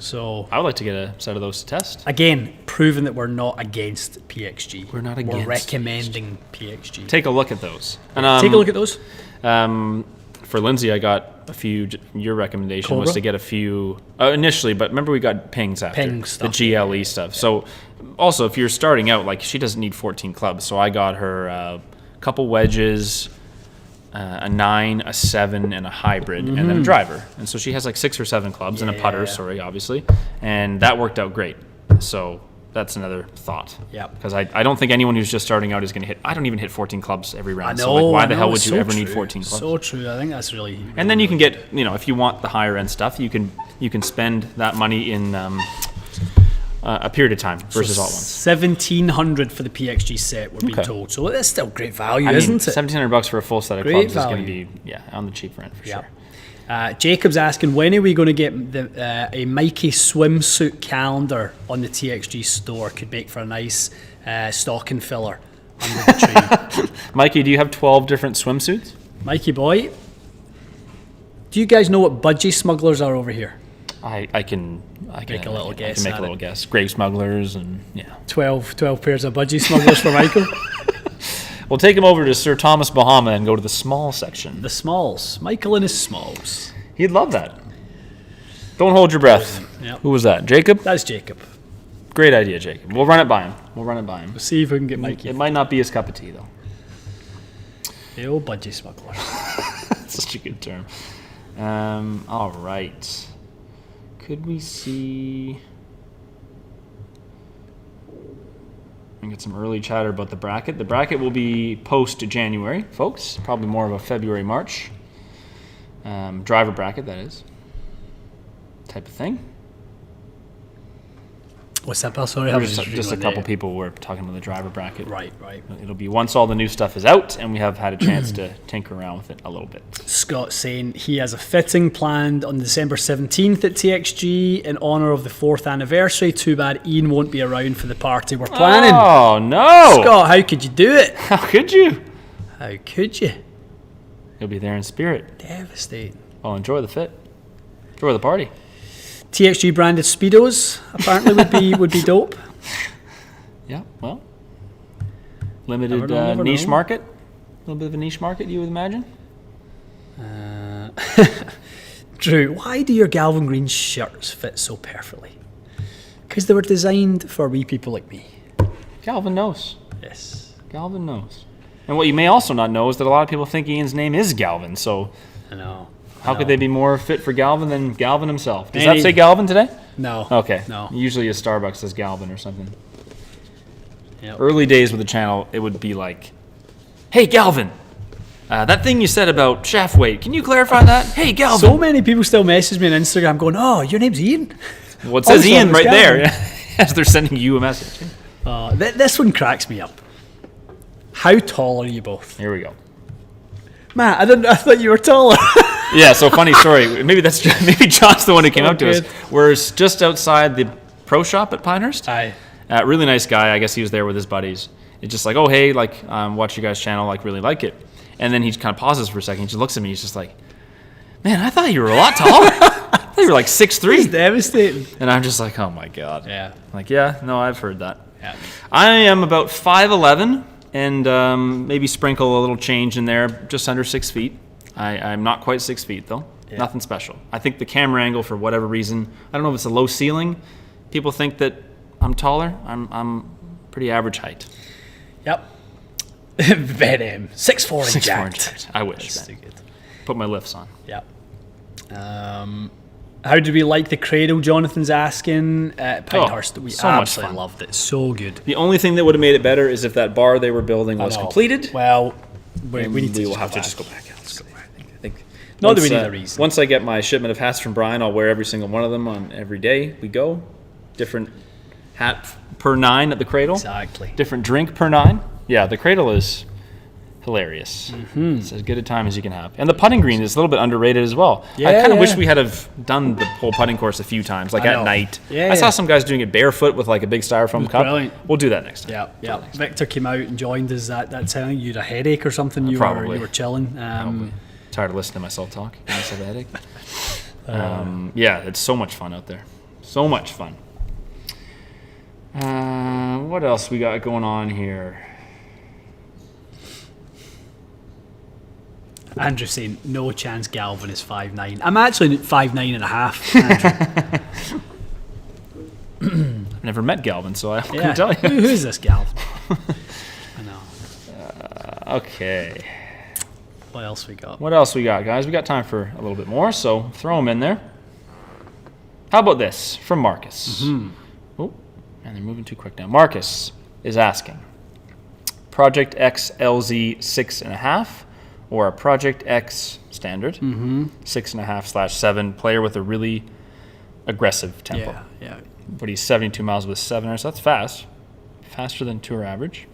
A: So
B: I would like to get a set of those to test.
A: Again, proving that we're not against PXG.
B: We're not against.
A: We're recommending PXG.
B: Take a look at those.
A: And, take a look at those.
B: For Lindsay, I got a few. Your recommendation
A: Cobra?
B: was to get a few initially, but remember we got pings after
A: stuff,
B: the GLE stuff. Yeah. So also, if you're starting out, like she doesn't need 14 clubs, so I got her a couple wedges. A 9, a 7, and a hybrid, and then a driver. And so she has like 6 or 7 clubs and a putter, obviously. And that worked out great. So that's another thought.
A: Yeah.
B: Because I don't think anyone who's just starting out is going to hit. I don't even hit 14 clubs every round.
A: I know,
B: so like, why the hell would
A: it's
B: you ever need 14 clubs?
A: So true. I think that's really.
B: And then you can get, if you want the higher end stuff, you can spend that money in a period of time versus all at once.
A: 1,700 for the PXG set, we're being told. So that's still great value, isn't it?
B: $1,700 for a full set of clubs is going to be on the cheaper end for sure.
A: Jacob's asking, when are we going to get a Mikey swimsuit calendar on the TXG store? Could make for a nice stocking filler under the tree.
B: Mikey, do you have 12 different swimsuits?
A: Mikey boy, do you guys know what budgie smugglers are over here?
B: I can
A: make a little guess.
B: I can make a little guess. Grave smugglers and
A: 12 pairs of budgie smugglers for Michael.
B: We'll take him over to Sir Thomas Bahama and go to the small section.
A: The smalls. Michael and his smalls.
B: He'd love that. Don't hold your breath.
A: Yep.
B: Who was that? Jacob?
A: That's Jacob.
B: Great idea, Jacob. We'll run it by him.
A: We'll see if we can get Mikey.
B: It might not be his cup of tea, though.
A: The old budgie smuggler.
B: That's such a good term. All right. Could we see... I get some early chatter about the bracket. The bracket will be post-January, folks. Probably more of a February, March. Driver bracket, that is. Type of thing.
A: What's that, pal? Sorry,
B: just a couple people were talking about the driver bracket.
A: Right.
B: It'll be once all the new stuff is out and we have had a chance to tinker around with it a little bit.
A: Scott's saying he has a fitting planned on December 17th at TXG in honour of the 4th anniversary. Too bad Ian won't be around for the party we're planning.
B: Oh, no!
A: Scott, how could you do it?
B: How could you?
A: How could you?
B: You'll be there in spirit.
A: Devastating.
B: Well, enjoy the fit. Enjoy the party.
A: TXG branded Speedos apparently would be dope.
B: Yeah, well, limited niche market. A little bit of a niche market, you would imagine.
A: Drew, why do your Galvin Green shirts fit so perfectly? Because they were designed for wee people like me.
B: Galvin knows.
A: Yes.
B: Galvin knows. And what you may also not know is that a lot of people think Ian's name is Galvin, so...
A: I know.
B: How could they be more fit for Galvin than Galvin himself? Does that say Galvin today?
A: No.
B: Okay.
A: No.
B: Usually a Starbucks says Galvin or something.
A: Yep.
B: Early days with the channel, it would be like, hey, Galvin, that thing you said about shaft weight, can you clarify that? Hey, Galvin.
A: So many people still message me on Instagram going, oh, your name's Ian?
B: Well, it says Ian right there as they're sending you a message.
A: This one cracks me up. How tall are you both?
B: Here we go.
A: Matt, I thought you were taller.
B: Yeah, so funny story. Maybe John's the one who came up to us. We're just outside the pro shop at Pinehurst.
A: Aye.
B: Really nice guy. I guess he was there with his buddies. It's just like, oh, hey, like, watch your guys' channel, like, really like it. And then he kind of pauses for a second. He just looks at me. He's just like, man, I thought you were a lot taller. I thought you were like 6'3".
A: It's devastating.
B: And I'm just like, oh, my God.
A: Yeah.
B: Like, yeah, no, I've heard that.
A: Yeah.
B: I am about 5'11", and maybe sprinkle a little change in there, just under 6 feet. I'm not quite 6 feet, though. Yeah. Nothing special. I think the camera angle, for whatever reason, I don't know if it's a low ceiling. People think that I'm taller. I'm pretty average height.
A: Yep. Very 6'4" and jacked.
B: I wish.
A: That's too good.
B: Put my lifts on.
A: Yep. How do we like the cradle? Jonathan's asking. Pinehurst, we
B: so much
A: absolutely
B: fun.
A: loved it. So good.
B: The only thing that would have made it better is if that bar they were building was completed.
A: Well, we need to.
B: We will have to just go back. I think.
A: Not that we need a reason.
B: Once I get my shipment of hats from Brian, I'll wear every single one of them on every day we go. Different hat per 9 at the cradle.
A: Exactly.
B: Different drink per 9. Yeah, the cradle is hilarious. Mm-hmm. It's as good a time as you can have. And the putting green is a little bit underrated as well.
A: Yeah,
B: I kind of wish we had have done the whole putting course a few times, like at night. I saw some guys doing it barefoot with like a big styrofoam cup. Brilliant. We'll do that next time.
A: Yeah. Victor came out and joined us that time. You had a headache or something. You were chilling.
B: Probably. Tired of listening to myself talk. I just have a headache. Yeah, it's so much fun out there. So much fun. What else we got going on here?
A: Andrew saying no chance Galvin is 5'9". I'm actually 5'9" and a half. Andrew.
B: I've never met Galvin, so I couldn't tell you.
A: Who's this Galvin? I know.
B: Okay.
A: What else we got?
B: What else we got, guys? We got time for a little bit more, so throw them in there. How about this from Marcus?
A: Mm-hmm.
B: Oh, man, they're moving too quick now. Marcus is asking, Project X LZ 6.5 or a Project X standard 6.5/7 player with a really aggressive tempo.
A: Yeah.
B: But he's 72 miles with 7, so that's fast. Faster than tour average.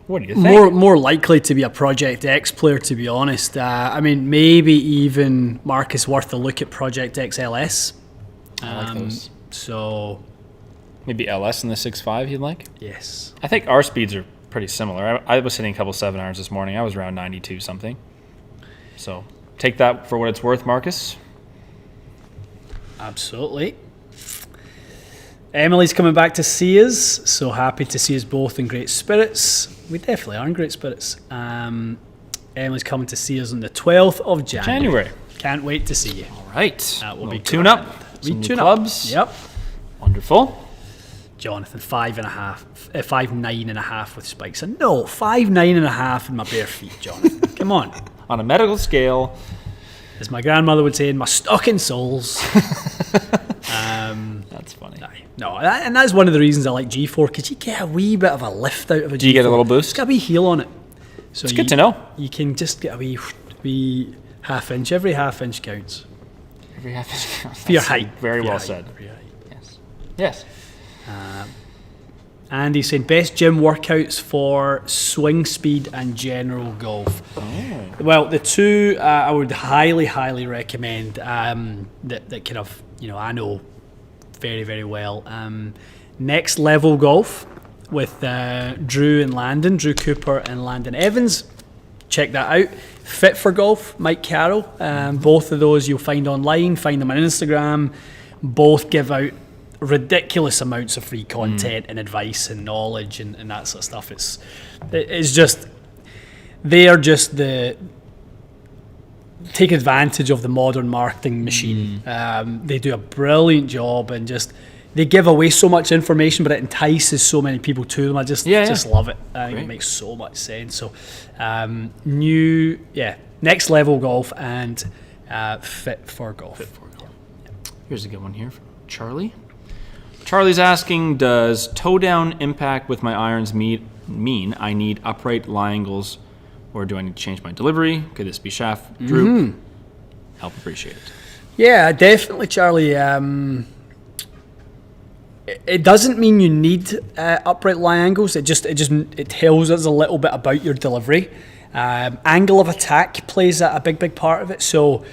B: What do you think?
A: More likely to be a Project X player, to be honest. I mean, maybe even Marcus worth a look at Project X LS.
B: I like those.
A: So
B: maybe LS in the 6.5 you'd like?
A: Yes.
B: I think our speeds are pretty similar. I was hitting a couple 7 irons this morning. I was around 92 something. So take that for what it's worth, Marcus.
A: Absolutely. Emily's coming back to see us, so happy to see us both in great spirits. We definitely are in great spirits. Emily's coming to see us on the 12th of January. Can't wait to see you.
B: All right.
A: That will be
B: tune up. Some new clubs.
A: Yep.
B: Wonderful.
A: Jonathan, 5'9.5" with spikes. And no, 5'9.5" in my bare feet, Jonathan. Come on.
B: On a medical scale.
A: As my grandmother would say, in my stocking soles.
B: That's funny.
A: No, and that's one of the reasons I like G4, because you get a wee bit of a lift out of a G4.
B: Do you get a little boost?
A: It's got a wee heel on it. So
B: it's good to know.
A: You can just get a wee half inch. Every half inch counts.
B: Every half inch counts.
A: For your height.
B: Very well said. Yes.
A: Andy's saying best gym workouts for swing speed and general golf. Oh. Well, the two I would highly recommend that kind of, I know very, very well. Next Level Golf with Drew Cooper and Landon Evans. Check that out. Fit for Golf, Mike Carroll. Both of those you'll find online. Find them on Instagram. Both give out ridiculous amounts of free content and advice and knowledge and that sort of stuff. It's just, they are just take advantage of the modern marketing machine. They do a brilliant job and just they give away so much information, but it entices so many people to them. I just love it. I think it makes so much sense. So Next Level Golf and Fit for Golf.
B: Here's a good one here from Charlie. Charlie's asking, does toe down impact with my irons mean I need upright lie angles, or do I need to change my delivery? Could this be shaft droop? Help appreciate it.
A: Yeah, definitely, Charlie. It doesn't mean you need upright lie angles. It tells us a little bit about your delivery. Angle of attack plays a big part of it. So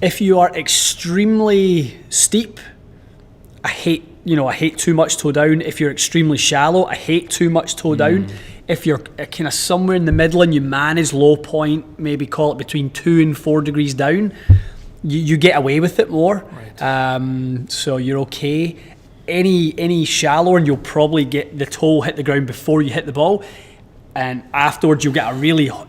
A: if you are extremely steep, I hate I hate too much toe down. If you're extremely shallow, I hate too much toe down. If you're kind of somewhere in the middle and you manage low point, maybe call it between 2 and 4 degrees down, you get away with it more.
B: Right.
A: So you're okay. Any shallower, and you'll probably get the toe hit the ground before you hit the ball, and afterwards you'll get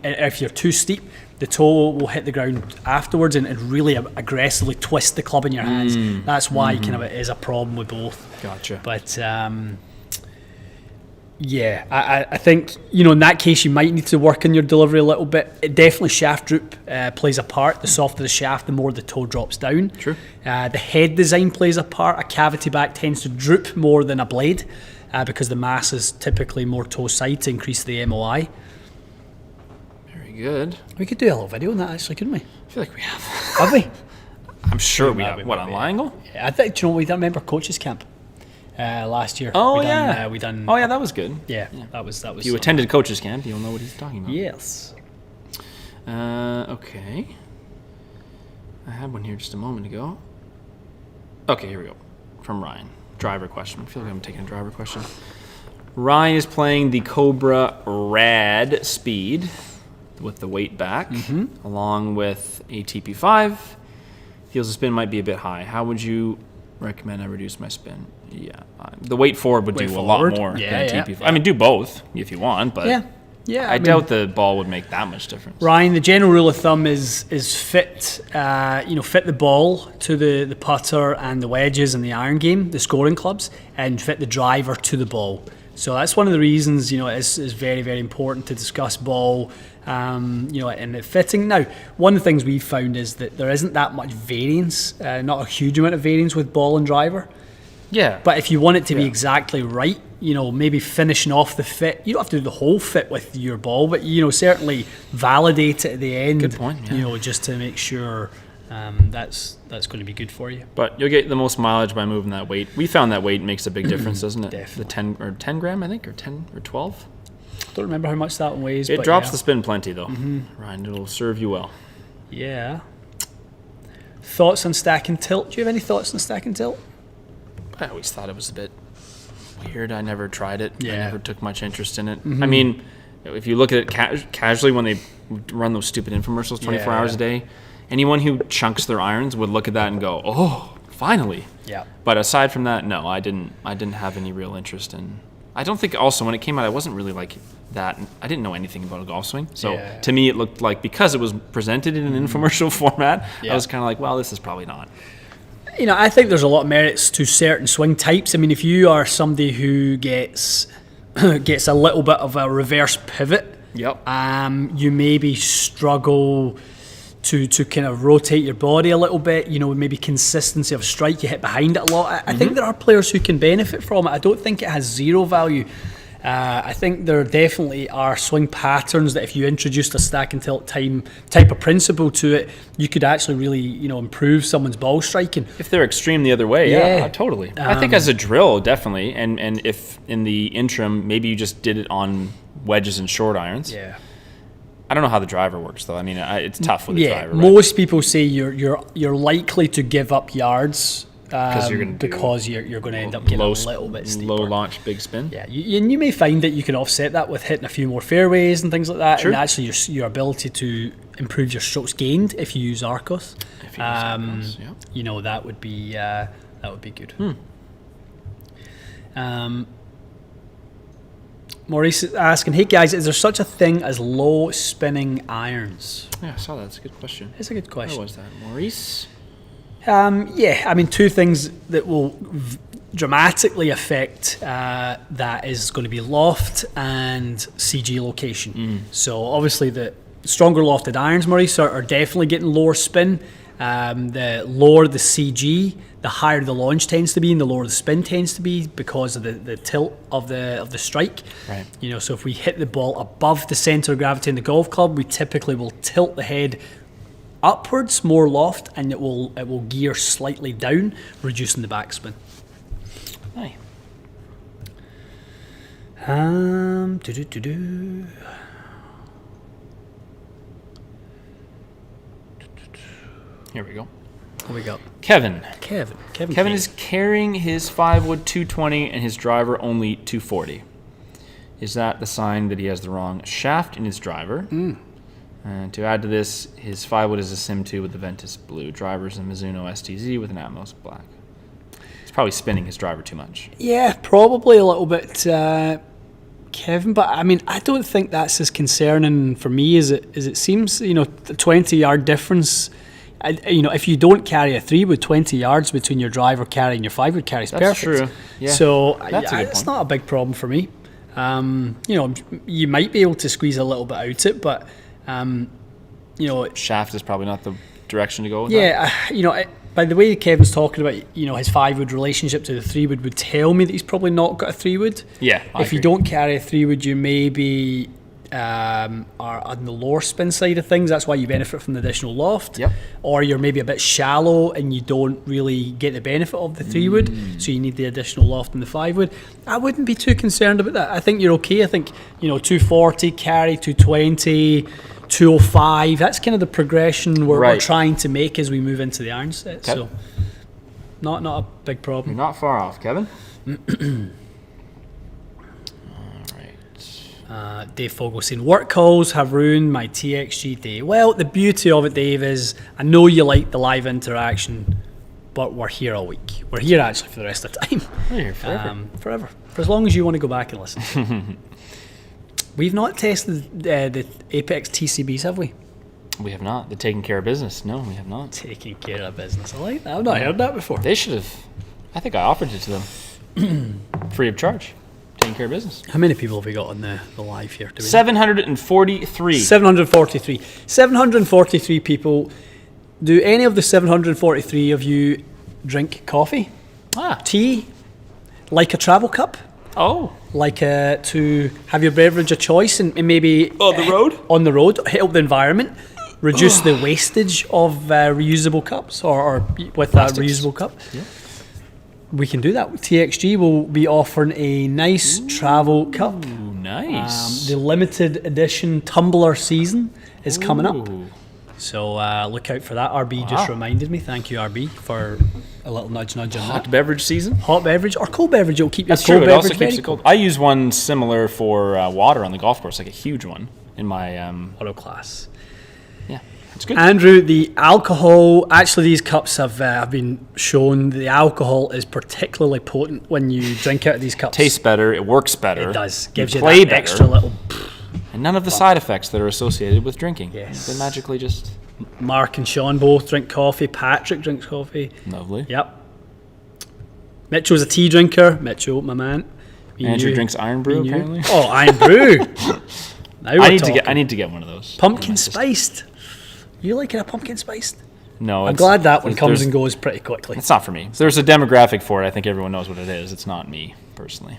A: if you're too steep, the toe will hit the ground afterwards and really aggressively twist the club in your hands. That's why kind of it is a problem with both.
B: Gotcha.
A: But I think, in that case you might need to work on your delivery a little bit. It definitely shaft droop plays a part. The softer the shaft, the more the toe drops down.
B: True.
A: The head design plays a part. A cavity back tends to droop more than a blade because the mass is typically more toe side to increase the MOI.
B: Very good.
A: We could do a little video on that actually, couldn't we?
B: I feel like we have.
A: Have we?
B: I'm sure we have. What, on Langle?
A: Yeah, I think, do you know what we done? Remember Coaches Camp last year?
B: Oh,
A: we done.
B: Oh, yeah, that was good.
A: Yeah, that was.
B: If you attended Coaches Camp, you'll know what he's talking about.
A: Yes.
B: Okay. I had one here just a moment ago. Okay, here we go. From Ryan. Driver question. I feel like I'm taking a driver question. Ryan is playing the Cobra Rad Speed with the weight back, along with a TP5. Feels the spin might be a bit high. How would you recommend I reduce my spin? Yeah, the weight forward would do a lot more than TP5. I mean, do both if you want, but I doubt the ball would make that much difference.
A: Ryan, the general rule of thumb is fit the ball to the putter and the wedges and the iron game, the scoring clubs, and fit the driver to the ball. So that's one of the reasons, it's very, very important to discuss ball, and the fitting. Now, one of the things we've found is that there isn't that much variance, not a huge amount of variance with ball and driver.
B: Yeah.
A: But if you want it to be exactly right, maybe finishing off the fit, you don't have to do the whole fit with your ball, but, certainly validate it at the end.
B: Good point, yeah.
A: Just to make sure that's going to be good for you.
B: But you'll get the most mileage by moving that weight. We found that weight makes a big difference, doesn't it?
A: Definitely.
B: The 10 gram, I think, or 10 or 12.
A: Don't remember how much that one weighs.
B: It drops the spin plenty, though. Ryan, it'll serve you well.
A: Yeah. Thoughts on stack and tilt? Do you have any thoughts on stack and tilt?
B: I always thought it was a bit weird. I never tried it.
A: Yeah.
B: I never took much interest in it. I mean, if you look at it casually when they run those stupid infomercials 24 hours a day, anyone who chunks their irons would look at that and go, "Oh, finally."
A: Yeah.
B: But aside from that, no, I didn't have any real interest in. I don't think also when it came out, I wasn't really like that. I didn't know anything about a golf swing. So to me, it looked like, because it was presented in an infomercial format, I was kind of like, well, this is probably not.
A: I think there's a lot of merits to certain swing types. I mean, if you are somebody who gets a little bit of a reverse pivot, you maybe struggle to kind of rotate your body a little bit, maybe consistency of strike, you hit behind it a lot. I think there are players who can benefit from it. I don't think it has zero value. I think there definitely are swing patterns that if you introduced a stack and tilt type of principle to it, you could actually really, improve someone's ball striking.
B: If they're extreme the other way, yeah totally. I think as a drill, definitely. And if in the interim, maybe you just did it on wedges and short irons.
A: Yeah.
B: I don't know how the driver works, though. I mean, it's tough with the driver. Right?
A: Most people say you're likely to give up yards because you're going to end up getting a little bit steeper.
B: Low launch, big spin.
A: Yeah, and you may find that you can offset that with hitting a few more fairways and things like that.
B: True.
A: And actually, your ability to improve your strokes gained if you use Arcos. That would be good. Maurice is asking, hey guys, is there such a thing as low spinning irons?
B: Yeah, I saw that. It's a good question.
A: It's a good question.
B: Where was that, Maurice?
A: Two things that will dramatically affect that is going to be loft and CG location. So obviously the stronger lofted irons, Maurice, are definitely getting lower spin. The lower the CG, the higher the launch tends to be, and the lower the spin tends to be because of the tilt of the strike.
B: Right.
A: So if we hit the ball above the center of gravity in the golf club, we typically will tilt the head upwards, more loft, and it will gear slightly down, reducing the backspin.
B: Aye. Here we go.
A: What we got?
B: Kevin.
A: Kevin
B: is carrying his 5-wood 220 and his driver only 240. Is that the sign that he has the wrong shaft in his driver? And to add to this, his 5-wood is a Sim 2 with the Ventus blue. Driver's a Mizuno STZ with an Atmos black. He's probably spinning his driver too much.
A: Yeah, probably a little bit, Kevin. But I mean, I don't think that's as concerning for me as it seems. The 20-yard difference. If you don't carry a 3-wood, 20 yards between your driver carry and your 5-wood carry is perfect.
B: That's true. Yeah.
A: So
B: It's
A: not a big problem for me. You might be able to squeeze a little bit out it, but
B: shaft is probably not the direction to go with
A: that. By the way Kevin's talking about, his 5-wood relationship to the 3-wood would tell me that he's probably not got a 3-wood.
B: Yeah,
A: if you don't carry a 3-wood, you maybe are on the lower spin side of things. That's why you benefit from the additional loft.
B: Yep.
A: Or you're maybe a bit shallow and you don't really get the benefit of the 3-wood, so you need the additional loft in the 5-wood. I wouldn't be too concerned about that. I think you're okay. I think 240 carry, 220, 205. That's kind of the progression we're trying to make as we move into the iron set. Okay. So not a big problem.
B: You're not far off, Kevin.
A: Dave Fogel saying, work calls have ruined my TXG day. Well, the beauty of it, Dave, is I know you like the live interaction, but we're here all week. We're here actually for the rest of the time.
B: We're here forever.
A: Forever. For as long as you want to go back and listen. We've not tested the Apex TCBs, have we?
B: We have not. The taking care of business. No, we have not.
A: Taking care of business. I like that. I've not heard that before.
B: They should have. I think I offered it to them. Free of charge. Taking care of business.
A: How many people have we got on the live here?
B: 743.
A: 743. 743 people. Do any of the 743 of you drink coffee? Tea? Like a travel cup?
B: Oh.
A: Like to have your beverage of choice and maybe...
B: On the road?
A: On the road. Help the environment. Reduce the wastage of reusable cups or with that reusable cup.
B: Yeah.
A: We can do that. TXG will be offering a nice travel cup.
B: Nice.
A: The limited edition tumbler season is coming up. So look out for that. RB just reminded me. Thank you, RB, for a little nudge on
B: Hot beverage season?
A: Hot beverage or cold beverage. It'll keep your
B: That's
A: cold
B: true.
A: beverage
B: It also keeps it cold. I use one similar for water on the golf course, like a huge one in my...
A: auto class.
B: Yeah. It's good.
A: Andrew, the alcohol, actually these cups have been shown the alcohol is particularly potent when you drink out of these cups.
B: Tastes better, it works better.
A: It does. Gives you that
B: better,
A: extra little...
B: And none of the side effects that are associated with drinking.
A: Yes.
B: They magically just...
A: Mark and Sean both drink coffee. Patrick drinks coffee.
B: Lovely.
A: Yep. Mitchell's a tea drinker. Mitchell, my man.
B: Andrew drinks Iron Brew, apparently.
A: Oh, Iron Brew.
B: I need to get one of those.
A: Pumpkin spiced. You liking a pumpkin spiced?
B: No,
A: I'm glad that one comes and goes pretty quickly.
B: It's not for me. There's a demographic for it. I think everyone knows what it is. It's not me, personally.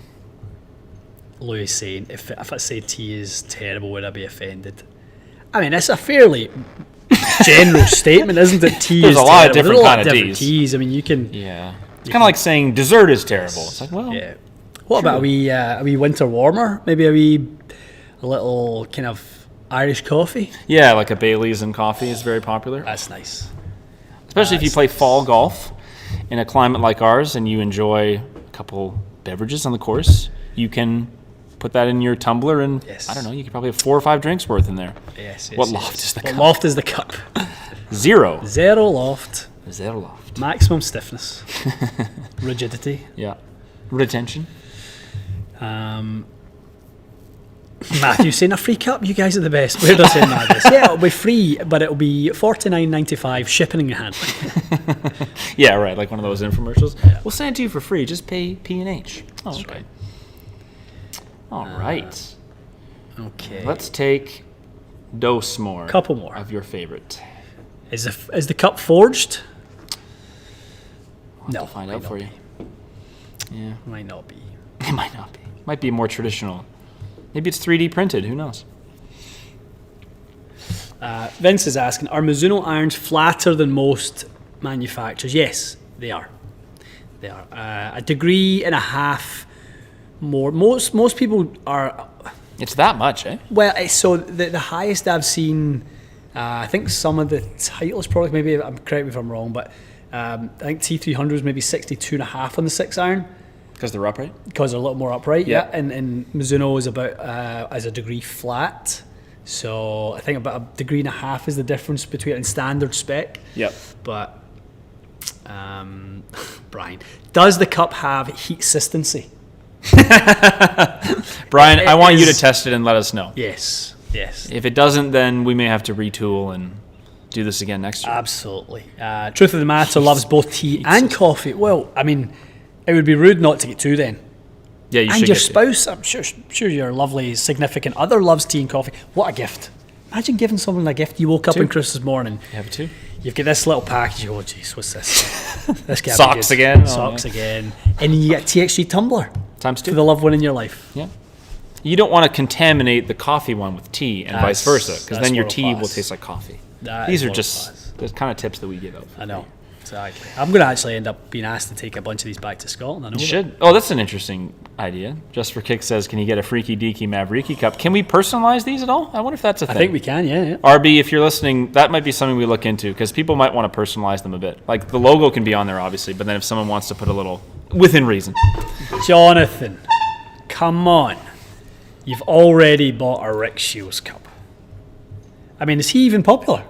A: Louis saying, if I say tea is terrible, would I be offended? I mean, it's a fairly general statement, isn't it? Tea
B: There's
A: is
B: a lot
A: terrible.
B: of different kind of
A: teas. I mean, you can...
B: Yeah. It's kind of like saying dessert is terrible. It's like, well...
A: Yeah. What about a wee winter warmer? Maybe a little kind of Irish coffee?
B: Yeah, like a Bailey's and coffee is very popular.
A: That's nice.
B: Especially if you play fall golf in a climate like ours and you enjoy a couple beverages on the course, you can put that in your tumbler and, I don't know, you could probably have 4 or 5 drinks worth in there.
A: Yes.
B: What loft is the cup?
A: Loft is the cup.
B: 0.
A: Zero loft.
B: 0 loft.
A: Maximum stiffness. Rigidity.
B: Yeah. Retention.
A: Matthew saying a free cup. You guys are the best. Where does it matter? Yeah, it'll be free, but it'll be $49.95 shipping and handling.
B: Yeah, right. Like one of those infomercials.
A: Yeah.
B: We'll send it to you for free. Just pay P&H.
A: Oh, okay.
B: Right. All right.
A: Okay.
B: Let's take dose more.
A: Couple more
B: of your favorite.
A: Is the cup forged?
B: I'll have to find out for you. Yeah,
A: might not be.
B: It might not be. Might be more traditional. Maybe it's 3D printed. Who knows?
A: Vince is asking, are Mizuno irons flatter than most manufacturers? Yes, they are. They are. A degree and a half more. Most people are...
B: It's that much, eh?
A: Well, so the highest I've seen, I think some of the Titleist products, maybe, correct me if I'm wrong, but I think T300 is maybe 62.5 on the 6-iron.
B: Because they're upright?
A: Because they're a little more upright, yeah. And Mizuno is about as a degree flat. So I think about 1.5 degrees is the difference between it and standard spec.
B: Yep.
A: But, Brian, does the cup have heat consistency?
B: Brian, I want you to test it and let us know.
A: Yes.
B: If it doesn't, then we may have to retool and do this again next year.
A: Absolutely. Truth of the matter, loves both tea and coffee. Well, I mean, it would be rude not to get two then.
B: Yeah, you should.
A: And your spouse, I'm sure your lovely significant other loves tea and coffee. What a gift. Imagine giving someone a gift. You woke up on Christmas morning.
B: You have two.
A: You've got this little package. You go, oh, jeez, what's this? This guy
B: Socks again.
A: Socks again. And you get TXG tumbler.
B: Times 2.
A: For the loved one in your life.
B: Yeah. You don't want to contaminate the coffee one with tea and vice versa, because then your tea will taste like coffee. These are just the kind of tips that we give out.
A: I know. Exactly. I'm going to actually end up being asked to take a bunch of these back to Scotland. I know
B: you should. Oh, that's an interesting idea. Just for Kick says, can you get a Freaky Deaky Mavericki cup? Can we personalize these at all? I wonder if that's a thing.
A: I think we can, yeah.
B: RB, if you're listening, that might be something we look into, because people might want to personalize them a bit. Like, the logo can be on there, obviously, but then if someone wants to put a little, within reason.
A: Jonathan, come on. You've already bought a Rick Shields cup. I mean, is he even popular?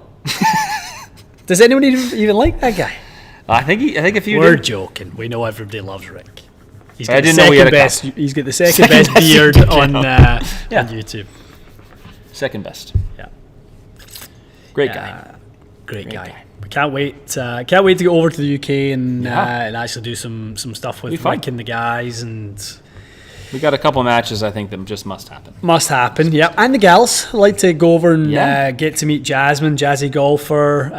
A: Does anyone even like that guy?
B: I think if you
A: We're joking. We know everybody loves Rick. He's
B: got He's
A: got the second best beard on YouTube.
B: Second best.
A: Yeah.
B: Great guy.
A: Great guy. We can't wait to go over to the UK and actually do some stuff with Rick and the guys, and
B: we got a couple matches I think that just must happen.
A: Must happen, yep. And the gals. I'd like to go over and get to meet Jasmine, Jazzy Golfer.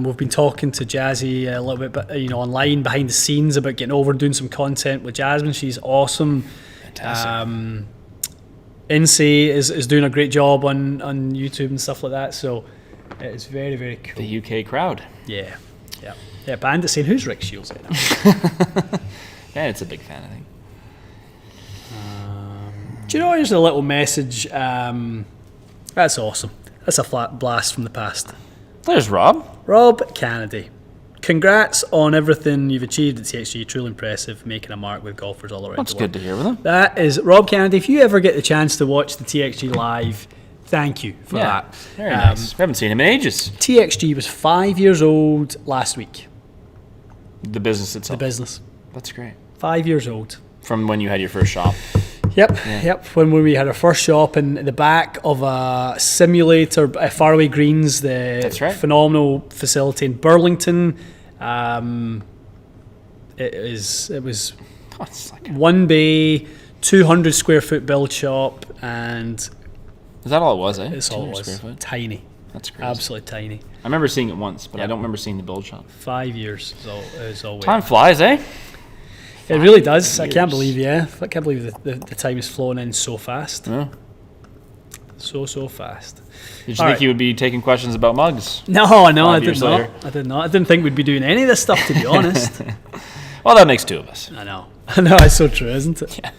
A: We've been talking to Jazzy a little bit, online behind the scenes about getting over and doing some content with Jasmine. She's awesome.
B: Fantastic.
A: Insee is doing a great job on YouTube and stuff like that. So it's very, very cool.
B: The UK crowd.
A: Yeah. Bandit saying, who's Rick Shields right now?
B: Bandit's a big fan, I think.
A: Do you know, here's a little message. That's awesome. That's a flat blast from the past.
B: There's Rob.
A: Rob Kennedy. Congrats on everything you've achieved at TXG. Truly impressive, making a mark with golfers all around the world.
B: That's good to hear with him.
A: That is Rob Kennedy. If you ever get the chance to watch the TXG live, thank you for that.
B: Very nice. We haven't seen him in ages.
A: TXG was 5 years old last week.
B: The business itself.
A: The business.
B: That's great.
A: 5 years old.
B: From when you had your first shop.
A: Yep. When we had our first shop in the back of a simulator, Faraway Greens,
B: That's right.
A: Phenomenal facility in Burlington. It was one bay, 200 square foot build shop, and
B: is that all it was?
A: It's all it was. Tiny.
B: That's crazy.
A: Absolutely tiny.
B: I remember seeing it once, but I don't remember seeing the build shop.
A: 5 years. So it was all.
B: Time flies, eh?
A: It really does. I can't believe, the time has flown in so fast.
B: Yeah.
A: So fast.
B: Did you think you would be taking questions about mugs?
A: No, I did not. I didn't think we'd be doing any of this stuff, to be honest.
B: Well, that makes two of us.
A: I know. It's so true, isn't it?
B: Yeah.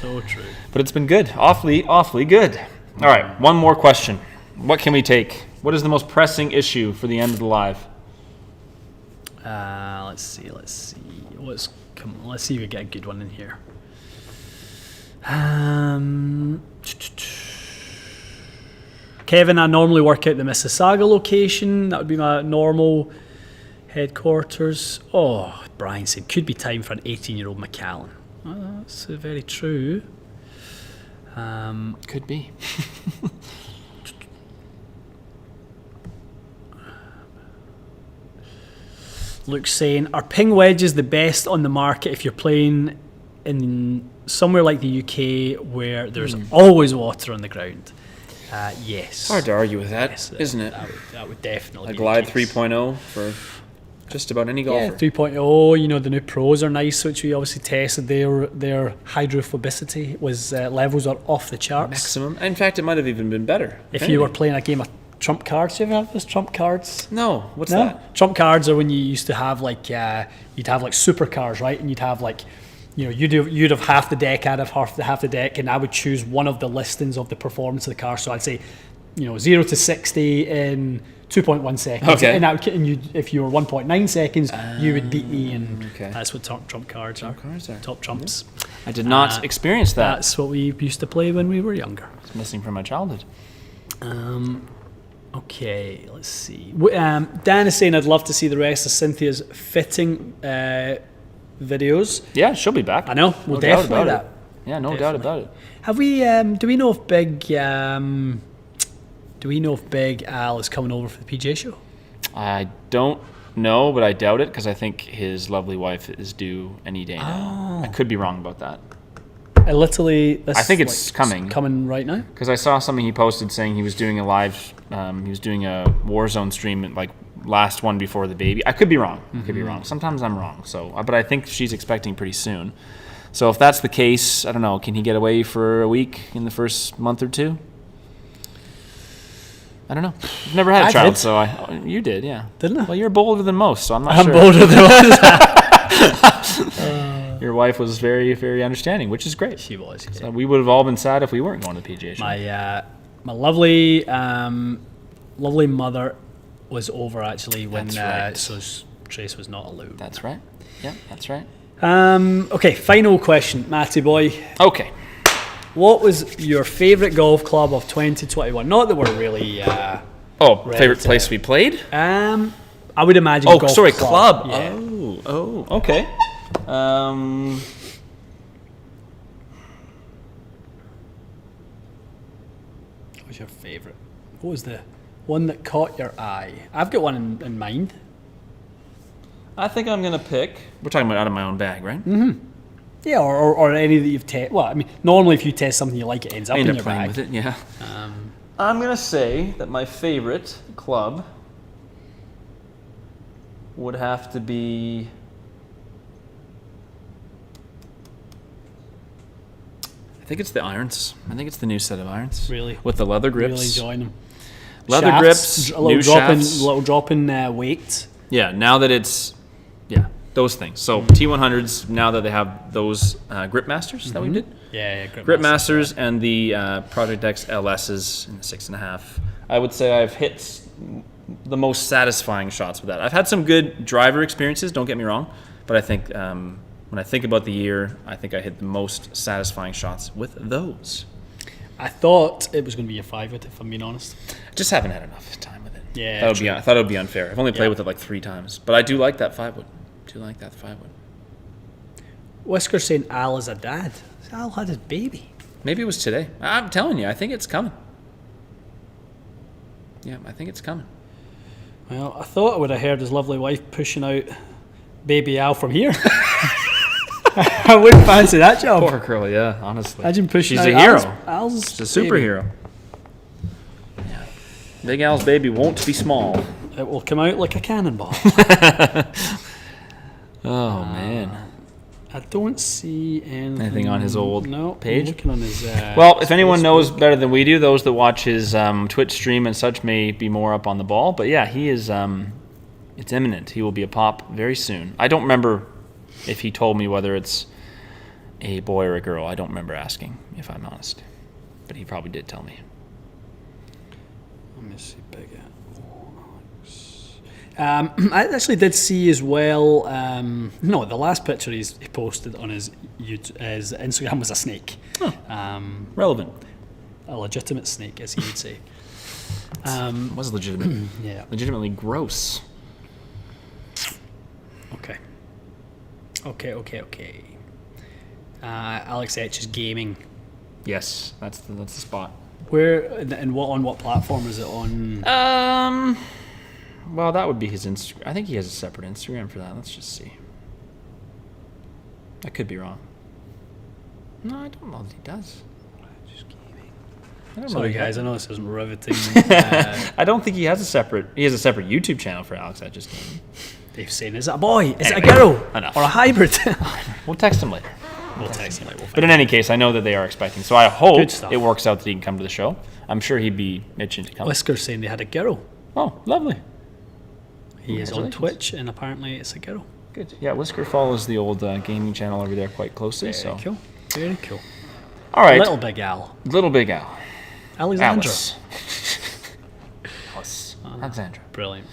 A: So true.
B: But it's been good. Awfully good. All right, one more question. What can we take? What is the most pressing issue for the end of the live?
A: Let's see. Let's see if we get a good one in here. Kevin, I normally work out the Mississauga location. That would be my normal headquarters. Oh, Brian said, could be time for an 18-year-old Macallan. Well, that's very true.
B: Could be.
A: Luke's saying, are ping wedges the best on the market if you're playing in somewhere like the UK where there's always water on the ground? Yes.
B: It's hard to argue with that, isn't it?
A: That would definitely be
B: a Glide
A: the case.
B: 3.0 for just about any golfer.
A: Yeah, 3.0, the new pros are nice, which we obviously tested. Their hydrophobicity was levels are off the charts.
B: Maximum. In fact, it might have even been better.
A: If you were playing a game of trump cards, do you ever have those trump cards?
B: No. What's that?
A: Trump cards are when you used to have you'd have super cars, right? And you'd have you'd have half the deck out of half the deck, and I would choose one of the listings of the performance of the car. So I'd say, 0 to 60 in 2.1 seconds.
B: Okay.
A: And if you were 1.9 seconds, you would beat me, and that's what trump cards are. Top trumps.
B: I did not experience that.
A: That's what we used to play when we were younger.
B: It's missing from my childhood.
A: Okay, let's see. Dan is saying, I'd love to see the rest of Cynthia's fitting videos.
B: Yeah, she'll be back.
A: I know. We'll definitely that.
B: Yeah, no doubt about it.
A: Have we? Do we know if Big Al is coming over for the PGA show?
B: I don't know, but I doubt it because I think his lovely wife is due any day now. I could be wrong about that.
A: I think
B: it's coming.
A: Coming right now?
B: Because I saw something he posted saying he was doing a live, he was doing a Warzone stream, like last one before the baby. I could be wrong. Sometimes I'm wrong. So, but I think she's expecting pretty soon. So if that's the case, I don't know. Can he get away for a week in the first month or two? I don't know. I've never had a child, so you did, yeah.
A: Didn't I?
B: Well, you're bolder than most, so I'm not sure.
A: I'm bolder than most.
B: Your wife was very, very understanding, which is great.
A: She was.
B: So we would have all been sad if we weren't going to the PGA show.
A: My lovely mother was over actually when so Trace was not allowed.
B: That's right. Yeah, that's right.
A: Okay, final question, Matty boy.
B: Okay.
A: What was your favourite golf club of 2021? Not that we're really.
B: Favorite place we played?
A: I would imagine.
B: Oh, golf sorry, club.
A: Yeah.
B: Oh, okay.
A: What was your favourite? What was the one that caught your eye? I've got one in mind.
B: I think I'm gonna pick. We're talking about out of my own bag, right?
A: Mm-hmm. Yeah, or any that you've tested. Well, I mean, normally if you test something you like, it ends up in your bag.
B: With it, yeah. I'm gonna say that my favorite club would have to be. I think it's the irons. I think it's the new set of irons.
A: Really?
B: With the leather grips.
A: Really enjoying them.
B: Leather
A: shafts,
B: grips, new shafts.
A: A little drop in weight.
B: Yeah, now that it's, those things. So T100s, now that they have those Grip Masters that we did.
A: Yeah,
B: Grip Masters and the Project X LSs in the 6.5. I would say I've hit the most satisfying shots with that. I've had some good driver experiences, don't get me wrong, but I think when I think about the year, I think I hit the most satisfying shots with those.
A: I thought it was going to be a 5-wood, if I'm being honest.
B: Just haven't had enough time with it.
A: Yeah,
B: I thought it would be unfair. I've only played with it like 3 times, but I do like that 5-wood.
A: Whisker saying Al is a dad. Al had his baby.
B: Maybe it was today. I'm telling you, I think it's coming. Yeah, I think it's coming.
A: Well, I thought I would have heard his lovely wife pushing out baby Al from here. I wouldn't fancy that job.
B: Poor girl, yeah, honestly.
A: Imagine pushing
B: She's
A: out
B: a hero.
A: Al's
B: She's a superhero. Yeah. Big Al's baby won't be small.
A: It will come out like a cannonball.
B: Oh, man.
A: I don't see anything
B: on his old page.
A: I'm looking on his.
B: Well, if anyone knows better than we do, those that watch his Twitch stream and such may be more up on the ball. But yeah, he is. It's imminent. He will be a pop very soon. I don't remember if he told me whether it's a boy or a girl. I don't remember asking, if I'm honest. But he probably did tell me.
A: Let me see. Big Al. I actually did see as well. No, the last picture he posted on his Instagram was a snake.
B: Huh. Relevant.
A: A legitimate snake, as he would say.
B: It was legitimate.
A: Yeah.
B: Legitimately gross.
A: Okay. Alex H is gaming.
B: Yes, that's the spot.
A: Where and on what platform is it on?
B: Well, that would be his Instagram. I think he has a separate Instagram for that. Let's just see. I could be wrong. No, I don't know if he does.
A: Just gaming.
B: I
A: Sorry, guys. I know this isn't riveting.
B: I don't think he has a separate. He has a separate YouTube channel for Alex. I just gaming.
A: Dave's saying, "Is it a boy? Is it a girl?
B: Enough.
A: Or a hybrid?"
B: We'll text him later.
A: We'll text him later.
B: But in any case, I know that they are expecting. So I hope
A: it
B: works out that he can come to the show. I'm sure he'd be itching to come.
A: Whisker's saying they had a girl.
B: Oh, lovely.
A: He is on Twitch, and apparently it's a girl.
B: Good. Yeah, Whisker follows the old gaming channel over there quite closely.
A: Very cool. Very cool.
B: All right.
A: Little Big Al.
B: Little Big Al.
A: Alexandra.
B: Alice. Alexandra.
A: Brilliant.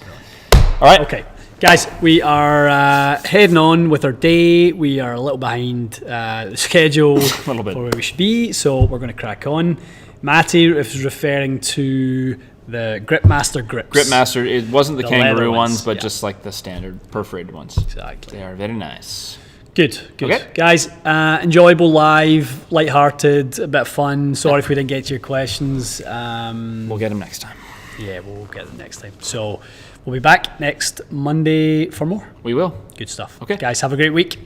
B: All right.
A: Okay, guys, we are heading on with our day. We are a little behind the schedule
B: A little bit.
A: for where we should be, so we're going to crack on. Matty is referring to the Gripmaster grips.
B: Gripmaster, it wasn't the
A: leather
B: kangaroo ones, but
A: yeah.
B: just like the standard perforated ones.
A: Exactly.
B: They are very nice.
A: Good.
B: Okay.
A: Guys, enjoyable live, lighthearted, a bit of fun. Sorry if we didn't get to your questions.
B: We'll get them next time.
A: Yeah, we'll get them next time. So we'll be back next Monday for more.
B: We will.
A: Good stuff.
B: Okay.
A: Guys, have a great week.